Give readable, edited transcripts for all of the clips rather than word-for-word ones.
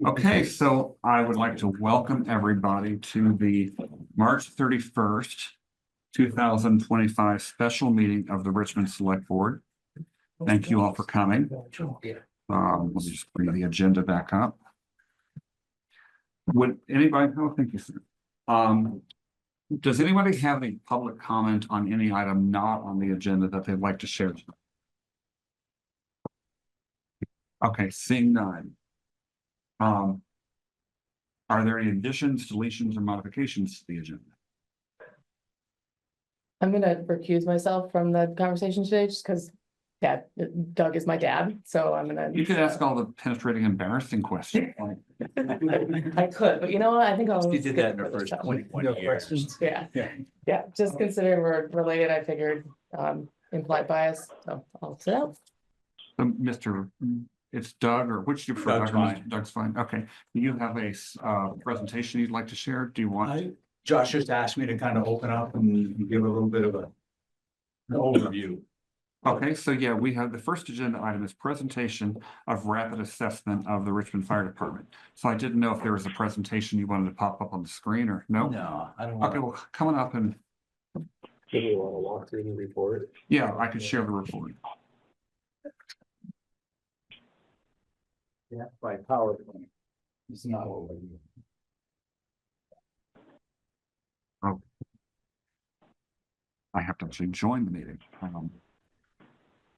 Okay, so I would like to welcome everybody to the March 31st, 2025 special meeting of the Richmond Select Board. Thank you all for coming. Let's just bring the agenda back up. Would anybody, oh, thank you, sir. Does anybody have any public comment on any item not on the agenda that they'd like to share? Okay, seeing none. Are there any additions, deletions, or modifications to the agenda? I'm gonna recuse myself from the conversation today just because Doug is my dad, so I'm gonna. You could ask all the penetrating, embarrassing questions. I could, but you know what? I think I'll. You did that in the first 21 years. Yeah, just considering we're related, I figured implied bias, so I'll sit out. Mr. It's Doug, or which do you prefer? Doug's fine. Doug's fine. Okay. Do you have a presentation you'd like to share? Do you want? Josh just asked me to kind of open up and give a little bit of an overview. Okay, so yeah, we have the first agenda item is presentation of rapid assessment of the Richmond Fire Department. So I didn't know if there was a presentation you wanted to pop up on the screen or no? No, I don't Okay, want well, coming up and Do you want to walk through the report? yeah, I could share the report. to by PowerPoint. It's not what we're doing. I have to actually join the meeting.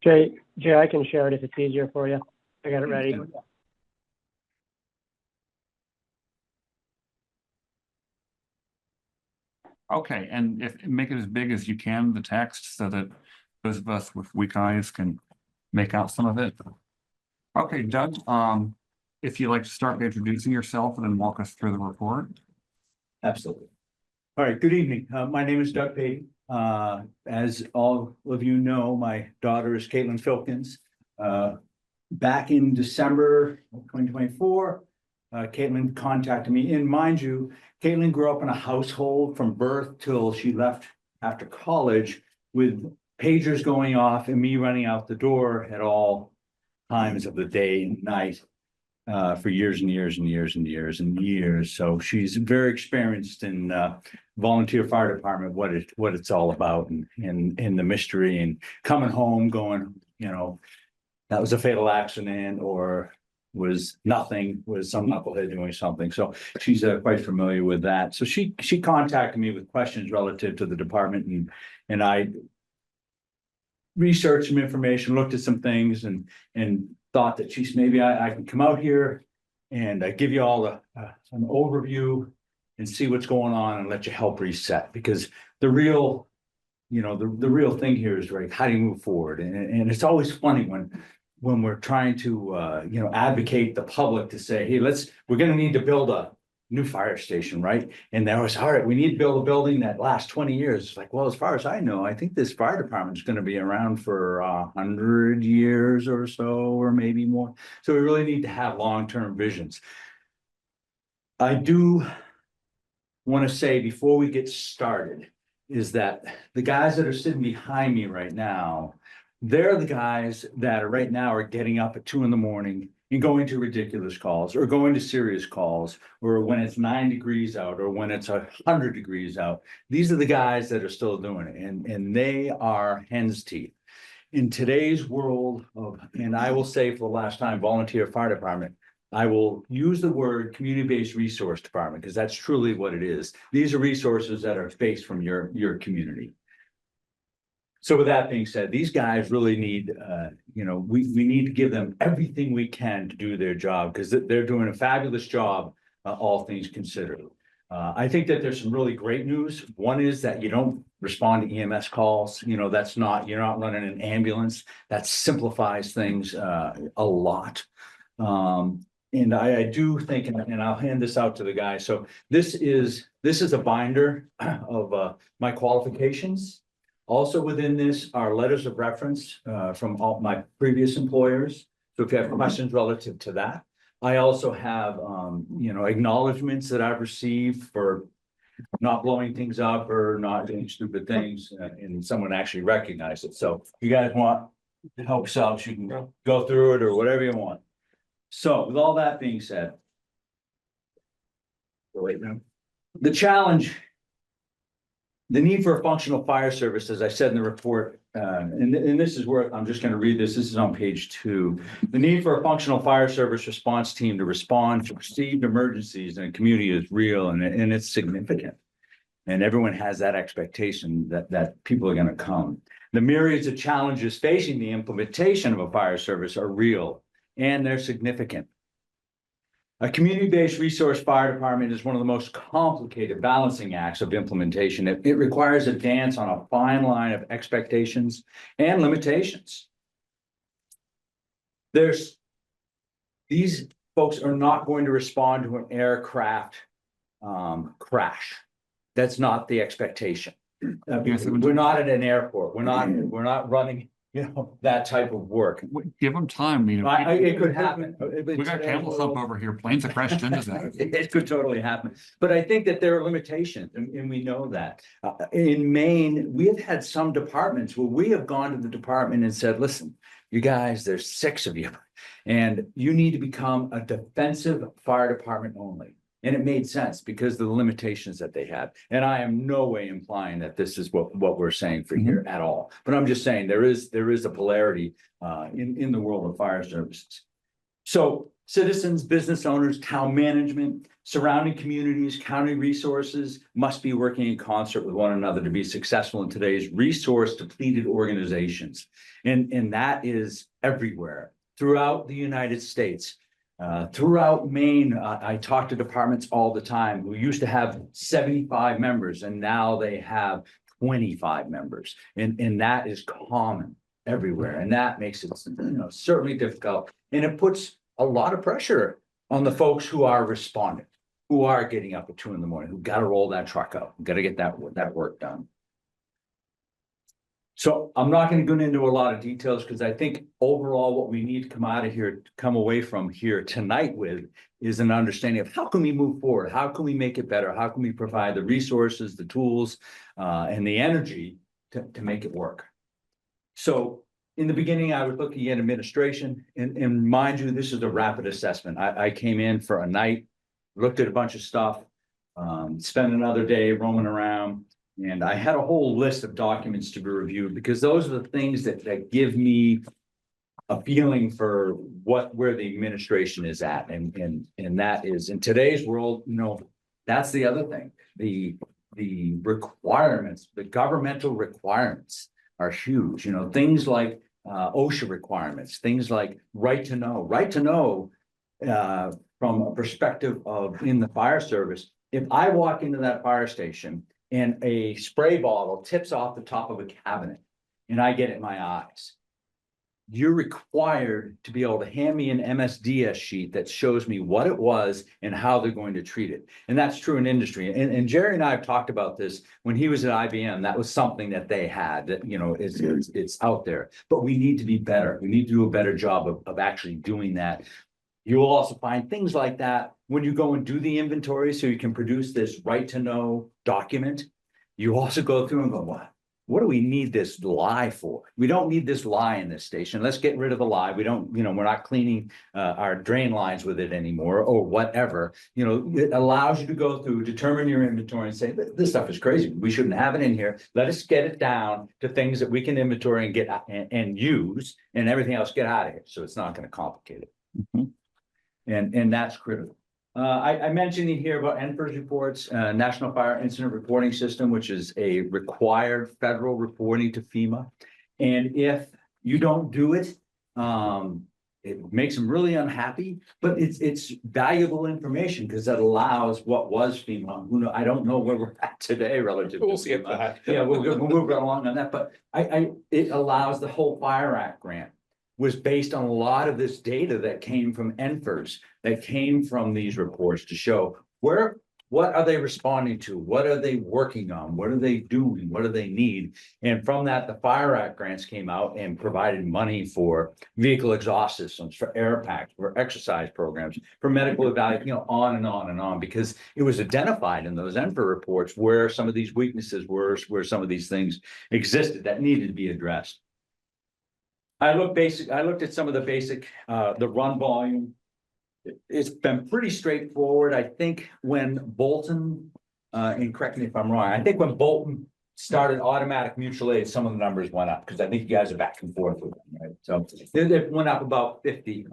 Jay, I can share it if it's easier for you. I got it ready. Okay, and make it as big as you can, the text, so that those of us with weak eyes can make out some of it. Okay, Doug, if you'd like to start by introducing yourself and then walk us through the report. Absolutely. All right, good evening. My name is Doug Payton. As all of you know, my daughter is Caitlin Filkins. Back in December of 2024, Caitlin contacted me, and mind you, Caitlin grew up in a household from birth till she left after college with pagers going off and me running out the door at all times of the day and night for years and years and years and years and years. So she's very experienced in volunteer fire department, what it's all about, and the mystery, and coming home going, you know, that was a fatal accident, or was nothing, was some knucklehead doing something. So she's quite familiar with that. So she contacted me with questions relative to the department, and I researched some information, looked at some things, and thought that maybe I can come out here and give you all an overview and see what's going on and let you help reset, because the real, you know, the real thing here is, right, how do you move forward? And it's always funny when we're trying to you know, advocate the public to say, hey, we're going to need to build a new fire station, right? And there was, all right, we need to build a building that lasts 20 years. It's like, well, as far as I know, I think this fire department is going to be around for 100 years or so, or maybe more. So we really need to have long-term visions. I do want to say before we get started is that the guys that are sitting behind me right now, they're the guys that are right now are getting up at 2 a.m. and going to ridiculous calls, or going to serious calls, or when it's 9 degrees out, or when it's 100 degrees out. These are the guys that are still doing it, and they are hen's teeth. In today's world of, and I will say for the last time, volunteer fire department, I will use the word community-based resource department, because that's truly what it is. These are resources that are based from your community. So with that being said, these guys really need, you know, we need to give them everything we can to do their job, because they're doing a fabulous job, all things considered. I think that there's some really great news. One is that you don't respond to EMS calls. You know, you're not running an ambulance. That simplifies things a lot. And I do think, and I'll hand this out to the guys. So this is a binder of my qualifications. Also within this are letters of reference from all my previous employers. So if you have questions relative to that, I also have, you know, acknowledgements that I've received for not blowing things up or not doing stupid things, and someone actually recognized it. So if you guys want help yourselves, you can go through it or whatever you want. So with all that being said, The challenge. The need for a functional fire service, as I said in the report, and this is where I'm just gonna read this. This is on page 2. The need for a functional fire service response team to respond to perceived emergencies in a community is real and it's significant. And everyone has that expectation that people are gonna come. The myriads of challenges facing the implementation of a fire service are real and they're significant. A community-based resource fire department is one of the most complicated balancing acts of implementation. It requires a dance on a fine line of expectations and limitations. These folks are not going to respond to an aircraft crash. That's not the expectation. We're not at an airport. We're not running, that type of work. Give them time, It could happen. We got camel hump over here, planes have crashed into that. It could totally happen, but I think that there are limitations and we know that. In Maine, we have had some departments where we have gone to the department and said, listen, you guys, there's 6 of you and you need to become a defensive fire department only. And it made sense because of the limitations that they had. And I am no way implying that this is what we're saying for here at all. But I'm just saying there is a polarity in the world of fire services. So citizens, business owners, town management, surrounding communities, county resources must be working in concert with one another to be successful in today's resource depleted organizations. And that is everywhere throughout the United States. Throughout Maine, I talk to departments all the time who used to have 75 members and now they have 25 members. And that is common everywhere. And that makes it, certainly difficult. And it puts a lot of pressure on the folks who are responding, who are getting up at 2 a.m, who got to roll that truck out, got to get that work done. So I'm not going to go into a lot of details because I think overall what we need to come away from here tonight with is an understanding of how can we move forward? How can we make it better? How can we provide the resources, the tools, and the energy to make it work? So in the beginning, I was looking at administration and mind you, this is a rapid assessment. I came in for a night, looked at a bunch of stuff, spent another day roaming around. And I had a whole list of documents to be reviewed because those are the things that give me a feeling for where the administration is at. And that is in today's world, that's the other thing. The requirements, the governmental requirements are huge, things like OSHA requirements, things like right to know from a perspective of in the fire service. If I walk into that fire station and a spray bottle tips off the top of a cabinet and I get it in my eyes, you're required to be able to hand me an MSDS sheet that shows me what it was and how they're going to treat it. And that's true in industry. And Jerry and I have talked about this when he was at IBM. That was something that they had that, it's out there, but we need to be better. We need to do a better job of actually doing that. You will also find things like that when you go and do the inventory so you can produce this right to know document. You also go through and go, what do we need this lie for? We don't need this lie in this station. Let's get rid of the lie. We don't, we're not cleaning our drain lines with it anymore or whatever. It allows you to go through, determine your inventory and say, this stuff is crazy. We shouldn't have it in here. Let us get it down to things that we can inventory and get and use and everything else get out of here. So it's not going to complicate it. Mm-hmm. And that's critical. I mentioned in here about NFIRS reports, National Fire Incident Reporting System, which is a required federal reporting to FEMA. And if you don't do it, it makes them really unhappy, but it's valuable information because that allows what was FEMA. I don't know where we're at today relative to FEMA. Yeah, we'll move right along on that, but it allows the whole Fire Act grant was based on a lot of this data that came from NFIRS, that came from these reports to show what are they responding to? What are they working on? What are they doing? What do they need? And from that, the Fire Act grants came out and provided money for vehicle exhaust systems, for air packs, for exercise programs, for medical evaluation, on and on and on, because it was identified in those NFIRS reports where some of these weaknesses were, where some of these things existed that needed to be addressed. I looked at some of the basic, the run volume, it's been pretty straightforward. I think when Bolton, and correct me if I'm wrong, I think when Bolton started automatic mutual aid, some of the numbers went up, because I think you guys are back and forth with them, right? So they went up about 50.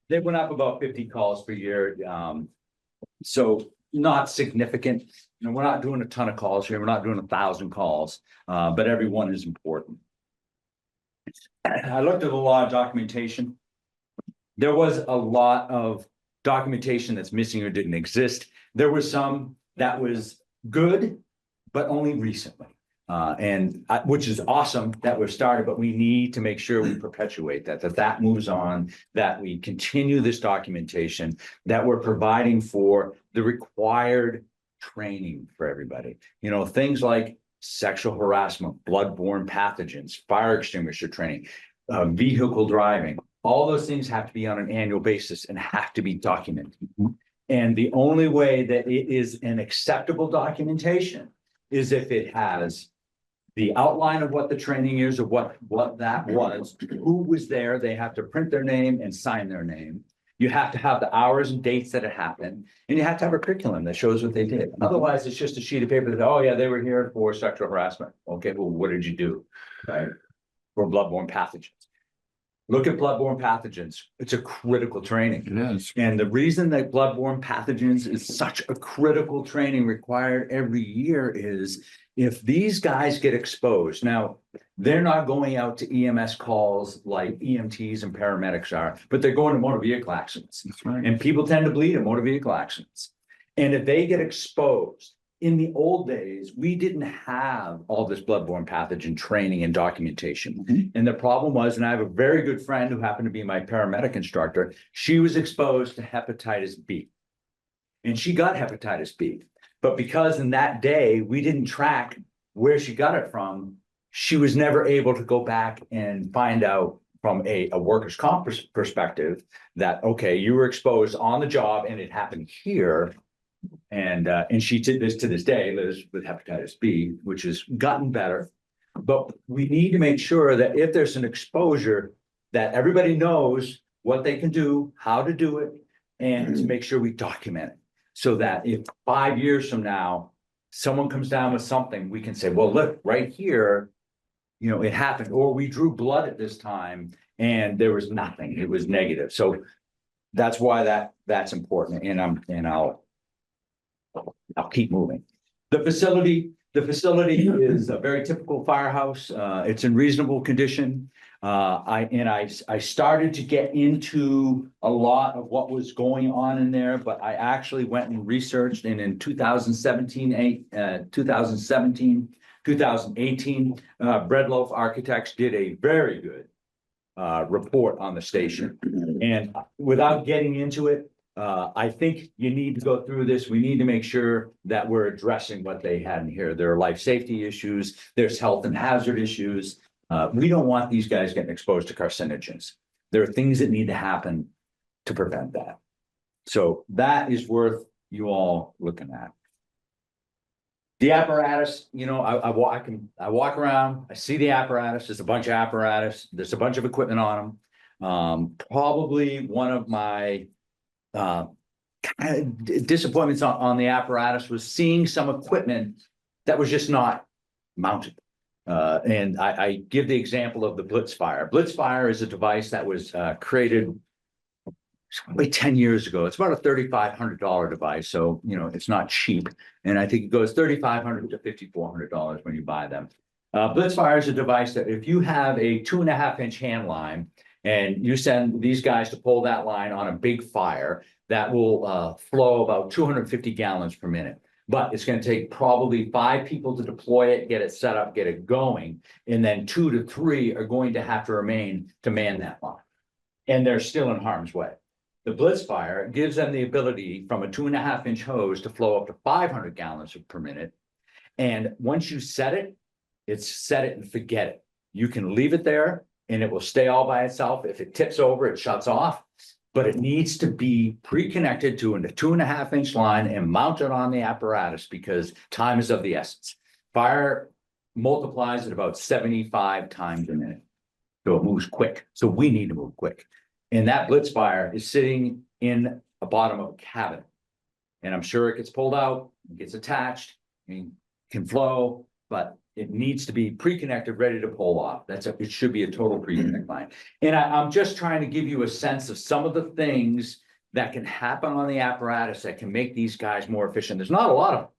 They went up about 50 calls per year. So not significant. You know, we're not doing a ton of calls here. We're not doing 1,000 calls, but every one is important. I looked at a lot of documentation. There was a lot of documentation that's missing or didn't exist. There was some that was good, but only recently. Which is awesome that we've started, but we need to make sure we perpetuate that moves on, that we continue this documentation, that we're providing for the required training for everybody. You know, things like sexual harassment, bloodborne pathogens, fire extinguisher training, vehicle driving. All those things have to be on an annual basis and have to be documented. And the only way that it is an acceptable documentation is if it has the outline of what the training is, or what that was, who was there. They have to print their name and sign their name. You have to have the hours and dates that it happened, and you have to have a curriculum that shows what they did. Otherwise, it's just a sheet of paper that, oh yeah, they were here for sexual harassment. Okay, well, what did you do? Right? For bloodborne pathogens. Look at bloodborne pathogens. It's a critical training. It is. And the reason that bloodborne pathogens is such a critical training required every year is if these guys get exposed. Now, they're not going out to EMS calls like EMTs and paramedics are, but they're going to motor vehicle accidents. That's right. And people tend to bleed in motor vehicle accidents. And if they get exposed, in the old days, we didn't have all this bloodborne pathogen training and documentation. Mhm. And the problem was, and I have a very good friend who happened to be my paramedic instructor, she was exposed to hepatitis B. And she got hepatitis B. But because in that day, we didn't track where she got it from, she was never able to go back and find out from a workers' comp perspective that, okay, you were exposed on the job and it happened here. And she did this to this day, lives with hepatitis B, which has gotten better. But we need to make sure that if there's an exposure, that everybody knows what they can do, how to do it, and to make sure we document it. So that if 5 years from now, someone comes down with something, we can say, well, look, right here, you know, it happened, or we drew blood at this time and there was nothing, it was negative. So that's why that's important. And I'll keep moving. The facility is a very typical firehouse. It's in reasonable condition. I started to get into a lot of what was going on in there, but I actually went and researched, and in 2018, Breadloaf Architects did a very good report on the station. And without getting into it, I think you need to go through this. We need to make sure that we're addressing what they had in here. There are life safety issues, there's health and hazard issues. We don't want these guys getting exposed to carcinogens. There are things that need to happen to prevent that. So that is worth you all looking at. The apparatus, you know, I walk around, I see the apparatus, there's a bunch of apparatus, there's a bunch of equipment on them. Probably one of my disappointments on the apparatus was seeing some equipment that was just not mounted. And I give the example of the Blitzfire. Blitzfire is a device that was created probably 10 years ago. It's about a $3,500 device. So, you know, it's not cheap. And I think it goes $3,500 to $5,400 when you buy them. Blitzfire is a device that if you have a 2.5-inch hand line and you send these guys to pull that line on a big fire, that will flow about 250 gallons per minute. But it's going to take probably 5 people to deploy it, get it set up, get it going. And then 2 to 3 are going to have to remain to man that line. And they're still in harm's way. The Blitzfire gives them the ability from a 2.5-inch hose to flow up to 500 gallons per minute. And once you set it, it's set it and forget it. You can leave it there and it will stay all by itself. If it tips over, it shuts off. But it needs to be pre-connected to a 2.5-inch line and mounted on the apparatus because time is of the essence. Fire multiplies at about 75 times a minute. So it moves quick. So we need to move quick. And that blitz fire is sitting in the bottom of a cabinet. And I'm sure it gets pulled out, gets attached, can flow, but it needs to be pre-connected, ready to pull off. It should be a total pre-connect line. And I'm just trying to give you a sense of some of the things that can happen on the apparatus that can make these guys more efficient. There's not a lot of them.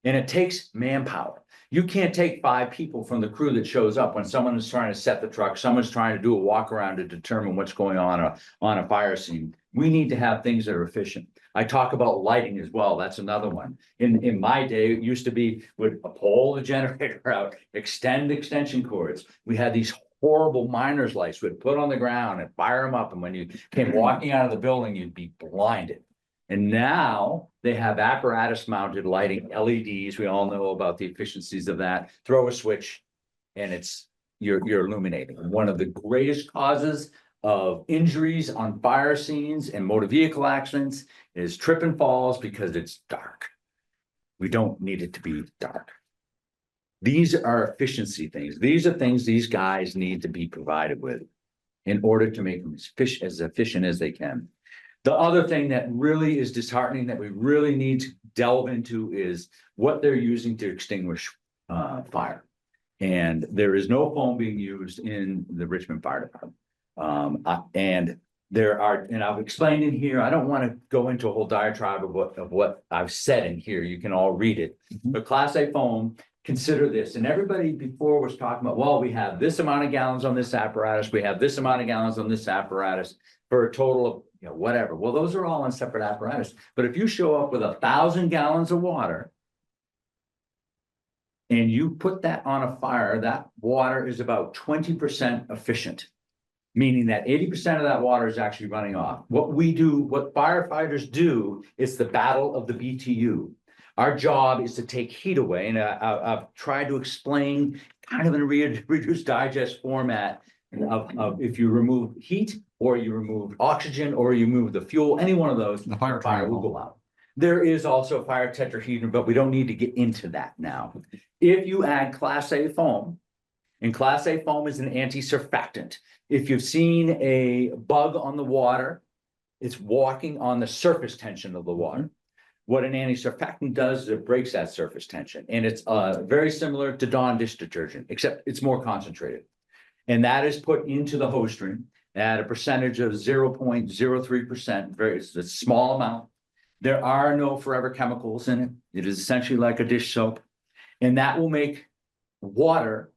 And it takes manpower. You can't take 5 people from the crew that shows up when someone is trying to set the truck, someone's trying to do a walk around to determine what's going on a fire scene. We need to have things that are efficient. I talk about lighting as well. That's another one. In my day, it used to be would pull the generator out, extend extension cords. We had these horrible miner's lights we'd put on the ground and fire them up. And when you came walking out of the building, you'd be blinded. And now they have apparatus mounted lighting, LEDs. We all know about the efficiencies of that. Throw a switch and you're illuminating. One of the greatest causes of injuries on fire scenes and motor vehicle accidents is trip and falls because it's dark. We don't need it to be dark. These are efficiency things. These are things these guys need to be provided with in order to make them as efficient as they can. The other thing that really is disheartening that we really need to delve into is what they're using to extinguish fire. And there is no foam being used in the Richmond Fire Department. And there are, and I've explained in here, I don't want to go into a whole diatribe of what I've said in here. You can all read it. But Class A foam, consider this. And everybody before was talking about, well, we have this amount of gallons on this apparatus. We have this amount of gallons on this apparatus for a total of, whatever. Well, those are all on separate apparatus. But if you show up with 1,000 gallons of water and you put that on a fire, that water is about 20% efficient, meaning that 80% of that water is actually running off. What we do, what firefighters do, is the battle of the BTU. Our job is to take heat away. And I've tried to explain kind of in a reduced digest format of if you remove heat or you remove oxygen or you remove the fuel, any one of those, The fire will go out. There is also fire tetrahedron, but we don't need to get into that now. If you add Class A foam, and Class A foam is an anti-surfactant. If you've seen a bug on the water, it's walking on the surface tension of the water. What an anti-surfactant does is it breaks that surface tension. And it's very similar to Dawn dish detergent, except it's more concentrated. And that is put into the hose stream at a percentage of 0.03%. It's a small amount. There are no forever chemicals in it. It is essentially like a dish soap. And that will make water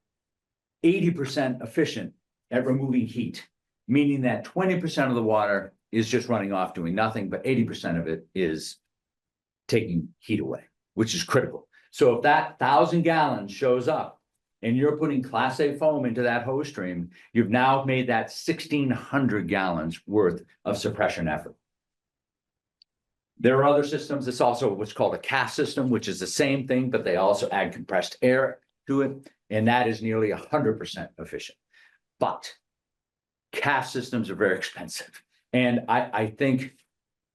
80% efficient at removing heat, meaning that 20% of the water is just running off doing nothing, but 80% of it is taking heat away, which is critical. So if that 1,000 gallons shows up and you're putting Class A foam into that hose stream, you've now made that 1,600 gallons worth of suppression effort. There are other systems. It's also what's called a CAS system, which is the same thing, but they also add compressed air to it. And that is nearly 100% efficient. But CAS systems are very expensive. And I think,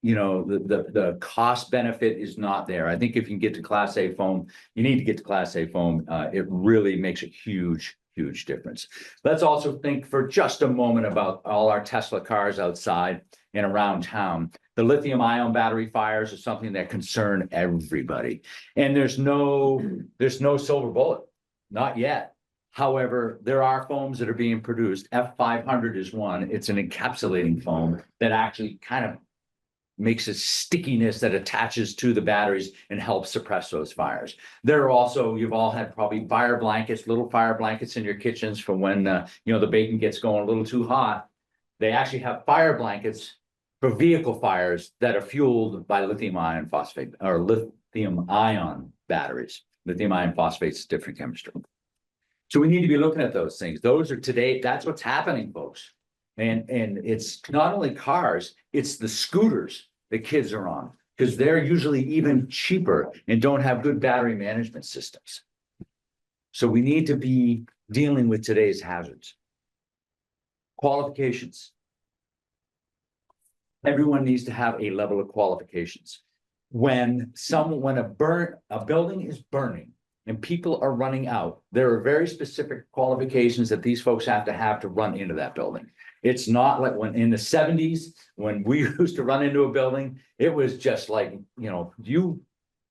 the cost benefit is not there. I think if you can get to Class A foam, you need to get to Class A foam. It really makes a huge difference. Let's also think for just a moment about all our Tesla cars outside and around town. The lithium ion battery fires are something that concern everybody. And there's no silver bullet, not yet. However, there are foams that are being produced. F500 is one. It's an encapsulating foam that actually kind of makes a stickiness that attaches to the batteries and helps suppress those fires. There are also, you've all had probably fire blankets, little fire blankets in your kitchens for when, the bacon gets going a little too hot. They actually have fire blankets for vehicle fires that are fueled by lithium ion phosphate or lithium ion batteries. Lithium ion phosphate is a different chemistry. So we need to be looking at those things. Those are today, that's what's happening, folks. And it's not only cars, it's the scooters the kids are on, because they're usually even cheaper and don't have good battery management systems. So we need to be dealing with today's hazards. Qualifications. Everyone needs to have a level of qualifications. When a building is burning and people are running out, there are very specific qualifications that these folks have to run into that building. It's not like when in the seventies, when we used to run into a building, it was just like,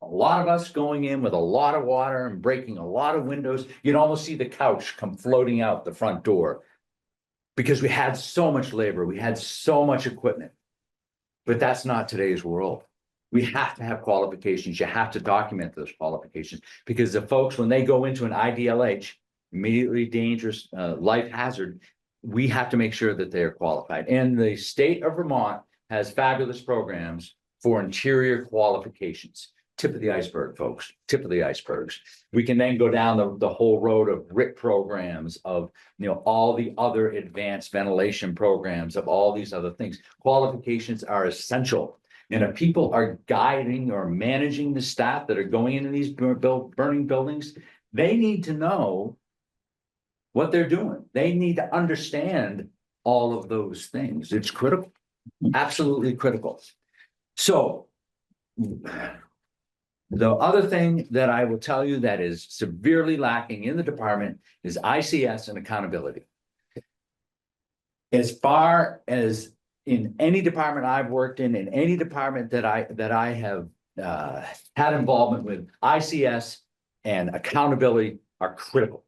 a lot of us going in with a lot of water and breaking a lot of windows. You'd almost see the couch come floating out the front door. Because we had so much labor, we had so much equipment. But that's not today's world. We have to have qualifications. You have to document those qualifications because the folks, when they go into an IDLH, immediately dangerous life hazard, we have to make sure that they are qualified. And the state of Vermont has fabulous programs for interior qualifications. Tip of the iceberg, folks, tip of the icebergs. We can then go down the whole road of RIT programs, of all the other advanced ventilation programs, of all these other things. Qualifications are essential. And if people are guiding or managing the staff that are going into these burning buildings, they need to know what they're doing. They need to understand all of those things. It's critical, absolutely critical. So the other thing that I will tell you that is severely lacking in the department is ICS and accountability. As far as in any department I've worked in any department that I have had involvement with, ICS and accountability are critical,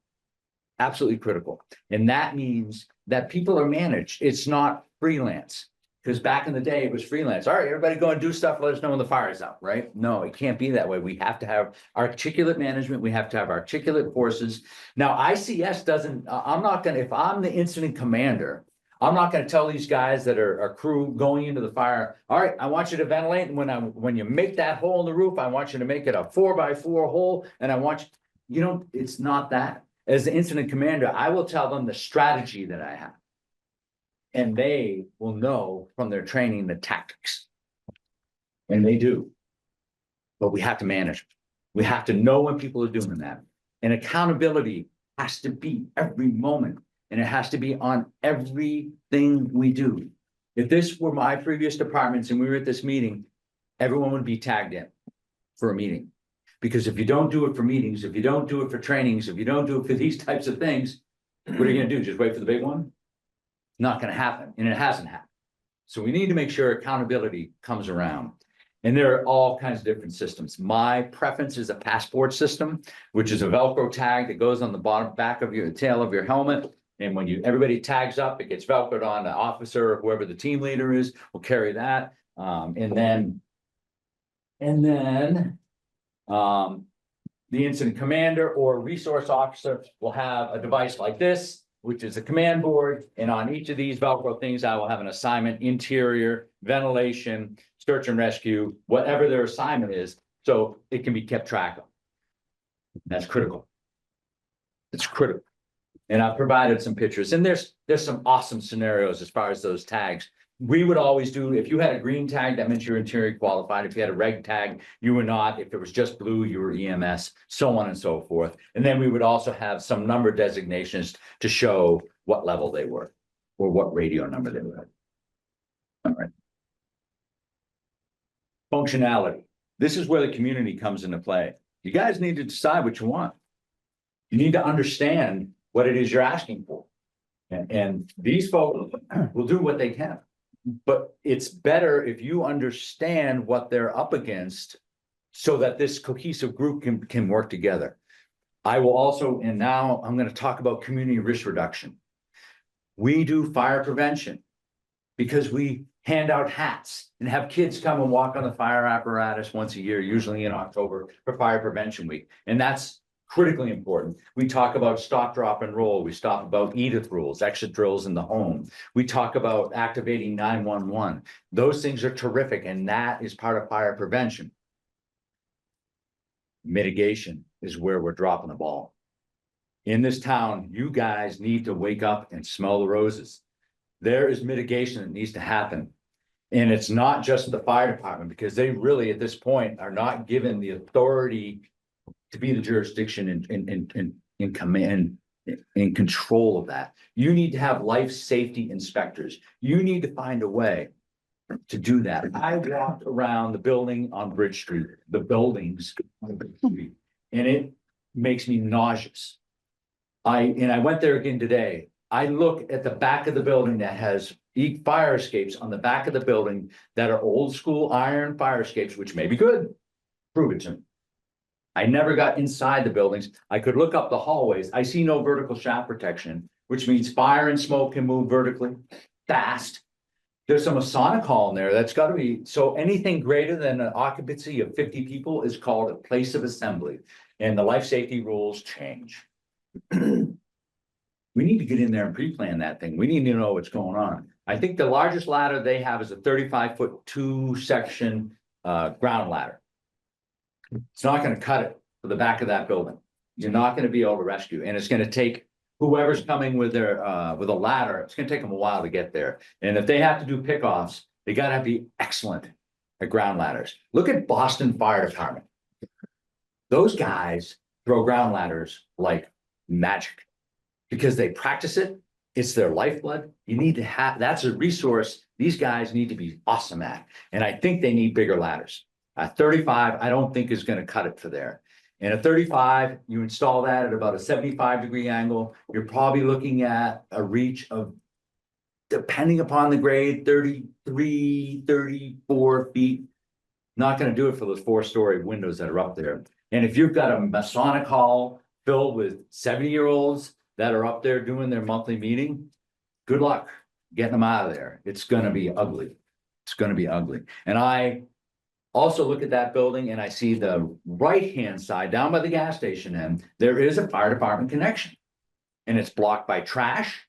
absolutely critical. And that means that people are managed. It's not freelance. Because back in the day, it was freelance. All right, everybody go and do stuff. Let us know when the fire is out, right? No, it can't be that way. We have to have articulate management. We have to have articulate forces. Now, ICS doesn't, I'm not going to, if I'm the incident commander, I'm not going to tell these guys that are crew going into the fire, all right, I want you to ventilate. And when you make that hole in the roof, I want you to make it a 4x4 hole. And I want you, it's not that. As the incident commander, I will tell them the strategy that I have. And they will know from their training the tactics. And they do. But we have to manage. We have to know when people are doing that. And accountability has to be every moment. And it has to be on everything we do. If this were my previous departments and we were at this meeting, everyone would be tagged in for a meeting. Because if you don't do it for meetings, if you don't do it for trainings, if you don't do it for these types of things, what are you going to do? Just wait for the big one? Not going to happen, and it hasn't happened. So we need to make sure accountability comes around. And there are all kinds of different systems. My preference is a passport system, which is a Velcro tag that goes on the bottom back of your tail of your helmet. And when everybody tags up, it gets Velcroed on the officer or whoever the team leader is will carry that. And then the incident commander or resource officer will have a device like this, which is a command board. And on each of these Velcro things, I will have an assignment: interior, ventilation, search and rescue, whatever their assignment is. So it can be kept track of. That's critical. It's critical. And I've provided some pictures, and there's some awesome scenarios as far as those tags. We would always do, if you had a green tag, that meant you're interior qualified. If you had a red tag, you were not. If it was just blue, you were EMS, so on and so forth. And then we would also have some number designations to show what level they were or what radio number they were. All right. Functionality. This is where the community comes into play. You guys need to decide what you want. You need to understand what it is you're asking for. And these folks will do what they can. But it's better if you understand what they're up against so that this cohesive group can work together. I will also, and now I'm going to talk about community risk reduction. We do fire prevention because we hand out hats and have kids come and walk on the fire apparatus once a year, usually in October for Fire Prevention Week. And that's critically important. We talk about stop, drop, and roll. We talk about EDITH rules, exit drills in the home. We talk about activating 911. Those things are terrific, and that is part of fire prevention. Mitigation is where we're dropping the ball. In this town, you guys need to wake up and smell the roses. There is mitigation that needs to happen. And it's not just the fire department, because they really, at this point, are not given the authority to be the jurisdiction in command, in control of that. You need to have life safety inspectors. You need to find a way to do that. I walked around the building on Bridge Street, the buildings on Bridge Street, and it makes me nauseous. I went there again today. I look at the back of the building that has fire escapes on the back of the building that are old school iron fire escapes, which may be good. Prove it to me. I never got inside the buildings. I could look up the hallways. I see no vertical shaft protection, which means fire and smoke can move vertically fast. There's some Masonic hall in there. That's gotta be, so anything greater than an occupancy of 50 people is called a place of assembly. And the life safety rules change. We need to get in there and pre-plan that thing. We need to know what's going on. I think the largest ladder they have is a 35-foot 2-section ground ladder. It's not gonna cut it for the back of that building. You're not gonna be able to rescue, and it's gonna take whoever's coming with their with a ladder, it's gonna take them a while to get there. And if they have to do pickoffs, they gotta be excellent at ground ladders. Look at Boston Fire Department. Those guys throw ground ladders like magic because they practice it. It's their lifeblood. You need to have, that's a resource these guys need to be awesome at. And I think they need bigger ladders. A 35, I don't think is gonna cut it for there. And a 35, you install that at about a 75-degree angle, you're probably looking at a reach of, depending upon the grade, 33, 34 feet. Not gonna do it for those 4-story windows that are up there. And if you've got a Masonic hall filled with 70-year-olds that are up there doing their monthly meeting, good luck getting them out of there. It's gonna be ugly. It's gonna be ugly. And I also look at that building and I see the right-hand side, down by the gas station end, there is a fire department connection. And it's blocked by trash.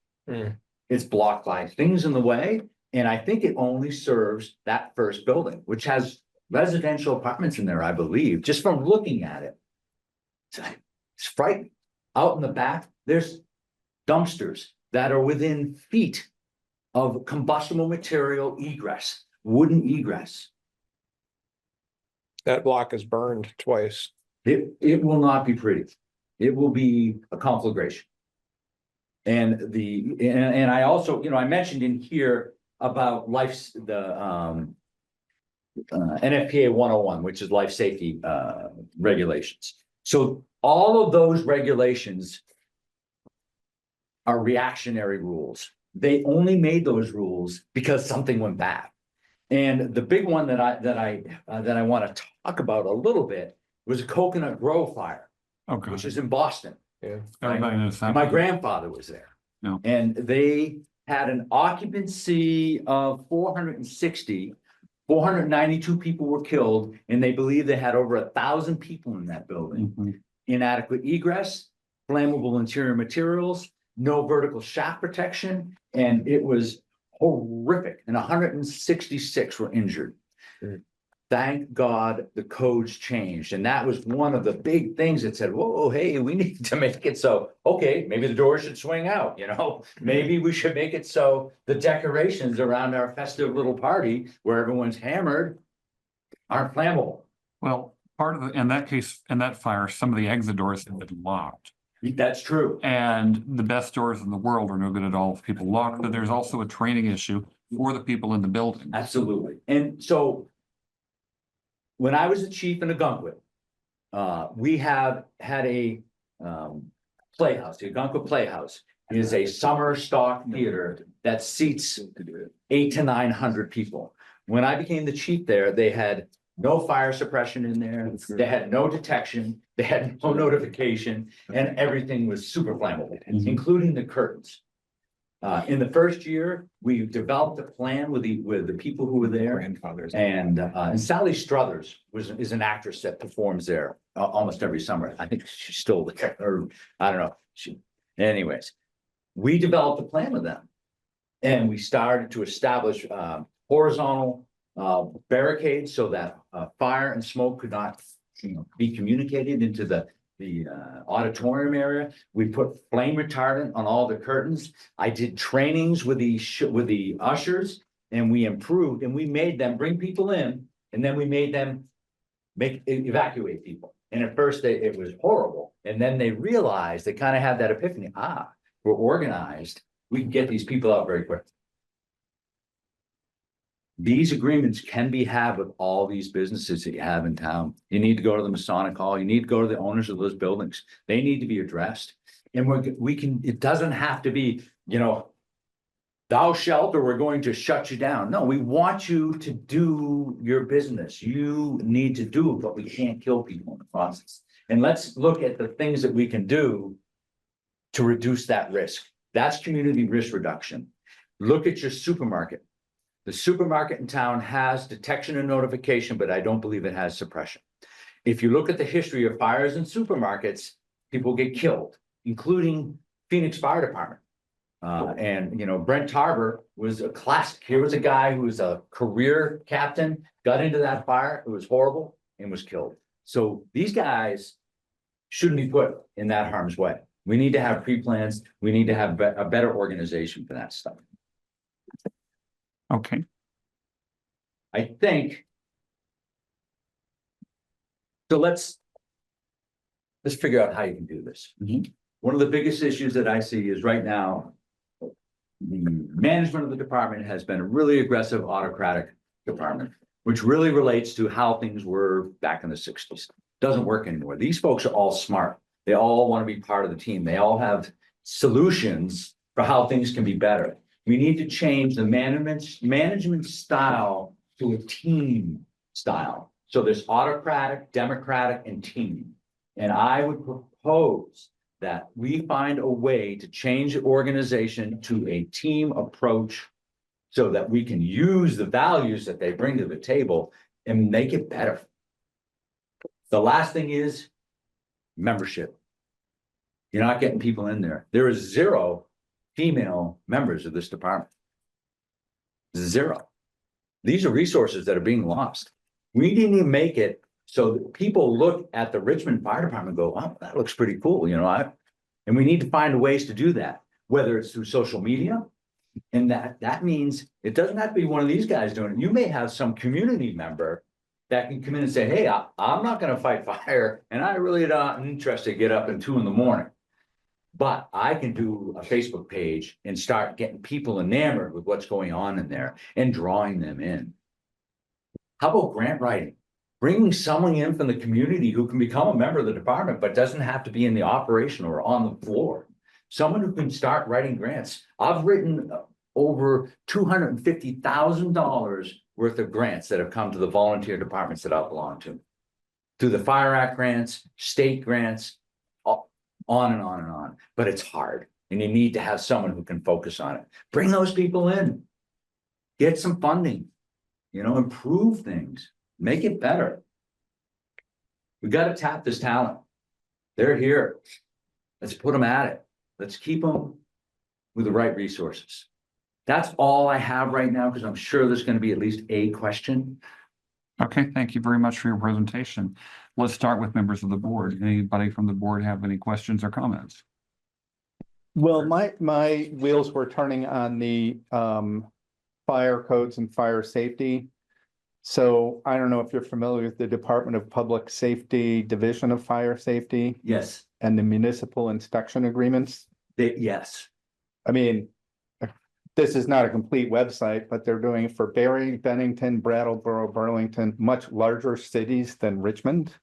It's blocked by things in the way. And I think it only serves that first building, which has residential apartments in there, I believe, just from looking at it. It's frightening. Out in the back, there's dumpsters that are within feet of combustible material egress, wooden egress. That block is burned twice. It will not be pretty. It will be a conflagration. And and I also, I mentioned in here about the NFPA 101, which is life safety regulations. So all of those regulations are reactionary rules. They only made those rules because something went bad. And the big one that I want to talk about a little bit was a Coconut Grove fire, Okay. which is in Boston. Yeah. Everybody knows that. And my grandfather was there. Yeah. And they had an occupancy of 460, 492 people were killed, and they believe they had over 1,000 people in that building. Mhm. Inadequate egress, flammable interior materials, no vertical shaft protection, and it was horrific. And 166 were injured. Mm. Thank God the codes changed. And that was one of the big things that said, whoa, hey, we need to make it so, okay, maybe the door should swing out, maybe we should make it so the decorations around our festive little party where everyone's hammered aren't flammable. Well, part of in that case, in that fire, some of the exit doors have been locked. That's true. And the best doors in the world are no good at all if people lock, but there's also a training issue for the people in the building. Absolutely. And so when I was a chief in Algonquin, we have had a playhouse. The Algonquin Playhouse is a summer stock theater that seats 800 to 900 people. When I became the chief there, they had no fire suppression in there. They had no detection. They had no notification, and everything was super flammable, including the curtains. In the first year, we developed a plan with the people who were there. Grandfathers. And Sally Struthers is an actress that performs there almost every summer. I think she's still there, or I don't know. Anyways, we developed a plan with them. And we started to establish horizontal barricades so that fire and smoke could not be communicated into the auditorium area. We put flame retardant on all the curtains. I did trainings with the ushers, and we improved, and we made them bring people in, and then we made them evacuate people. And at first it was horrible. And then they realized, they kind of had that epiphany, we're organized. We can get these people out very quick. These agreements can be had with all these businesses that you have in town. You need to go to the Masonic Hall. You need to go to the owners of those buildings. They need to be addressed. And it doesn't have to be you know, thou shalt, or we're going to shut you down. No, we want you to do your business. You need to do it, but we can't kill people in the process. And let's look at the things that we can do to reduce that risk. That's community risk reduction. Look at your supermarket. The supermarket in town has detection and notification, but I don't believe it has suppression. If you look at the history of fires in supermarkets, people get killed, including Phoenix Fire Department. And you know, Brent Tarver was a classic. Here was a guy who was a career captain, got into that fire, it was horrible, and was killed. So these guys shouldn't be put in that harm's way. We need to have pre-plans. We need to have a better organization for that stuff. Okay, I think. So let's figure out how you can do this. One of the biggest issues that I see is right now, the management of the department has been a really aggressive autocratic department, which really relates to how things were back in the 60s. Doesn't work anymore. These folks are all smart. They all want to be part of the team. They all have solutions for how things can be better. We need to change the management style to a team style. So there's autocratic, democratic, and team. And I would propose that we find a way to change the organization to a team approach so that we can use the values that they bring to the table and make it better. The last thing is membership. You're not getting people in there. There is 0 female members of this department. 0. These are resources that are being lost. We didn't even make it so that people look at the Richmond Fire Department and go, oh, that looks pretty cool, you know, and we need to find ways to do that, whether it's through social media. And that means it doesn't have to be one of these guys doing it. You may have some community member that can come in and say, hey, I'm not going to fight fire, and I really not interested to get up at 2 a.m. But I can do a Facebook page and start getting people enamored with what's going on in there and drawing them in. How about grant writing? Bringing someone in from the community who can become a member of the department, but doesn't have to be in the operation or on the floor. Someone who can start writing grants. I've written over $250,000 worth of grants that have come to the volunteer departments that I belong to. Through the Fire Act grants, state grants, on and on and on. But it's hard, and you need to have someone who can focus on it. Bring those people in. Get some funding. You know, improve things. Make it better. We got to tap this talent. They're here. Let's put them at it. Let's keep them with the right resources. That's all I have right now, because I'm sure there's going to be at least a question. okay, thank you very much for your presentation. Let's start with members of the board. Anybody from the board have any questions or comments? Well, my wheels were turning on the fire codes and fire safety. So I don't know if you're familiar with the Department of Public Safety Division of Fire Safety Yes, and the municipal inspection agreements. yes. I mean, this is not a complete website, but they're doing it for Barry, Bennington, Brattleboro, Burlington, much larger cities than Richmond.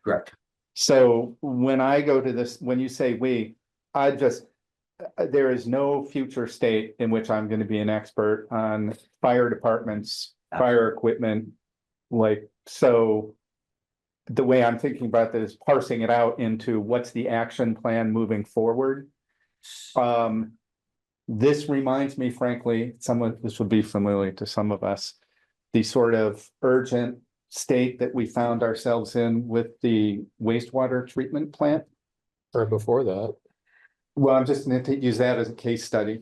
Correct. So when I go to this, when you say we, there is no future state in which I'm going to be an expert on fire departments, fire equipment. Like, so the way I'm thinking about this is parsing it out into what's the action plan moving forward. This reminds me, frankly, this would be familiar to some of us, the sort of urgent state that we found ourselves in with the wastewater treatment plant. Or before that. Well, I'm just going to use that as a case study.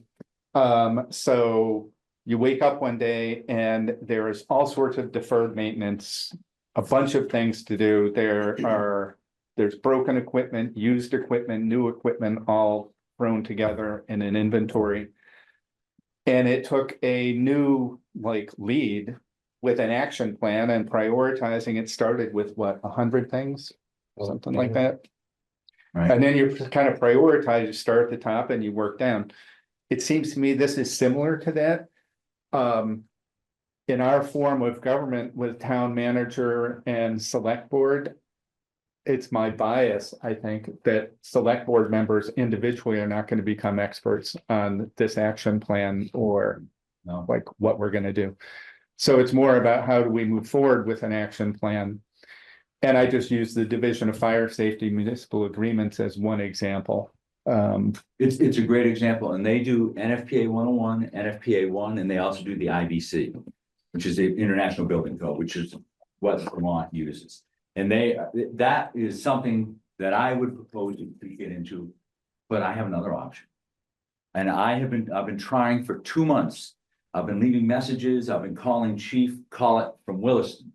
So you wake up one day and there is all sorts of deferred maintenance, a bunch of things to do. There's broken equipment, used equipment, new equipment, all thrown together in an inventory. And it took a new lead with an action plan and prioritizing. It started with 100 things, something like that. Right. And then you kind of prioritize, you start at the top and you work down. It seems to me this is similar to that. In our form of government with town manager and select board, it's my bias, I think, that select board members individually are not going to become experts on this action plan or No. like what we're gonna do. So it's more about how do we move forward with an action plan? And I just use the Division of Fire Safety Municipal Agreements as one example. It's a great example, and they do NFPA 101, NFPA 1, and they also do the IBC, which is the International Building Code, which is what Vermont uses. And that is something that I would propose to get into, but I have another option. And I've been trying for 2 months. I've been leaving messages, I've been calling Chief Collett from Williston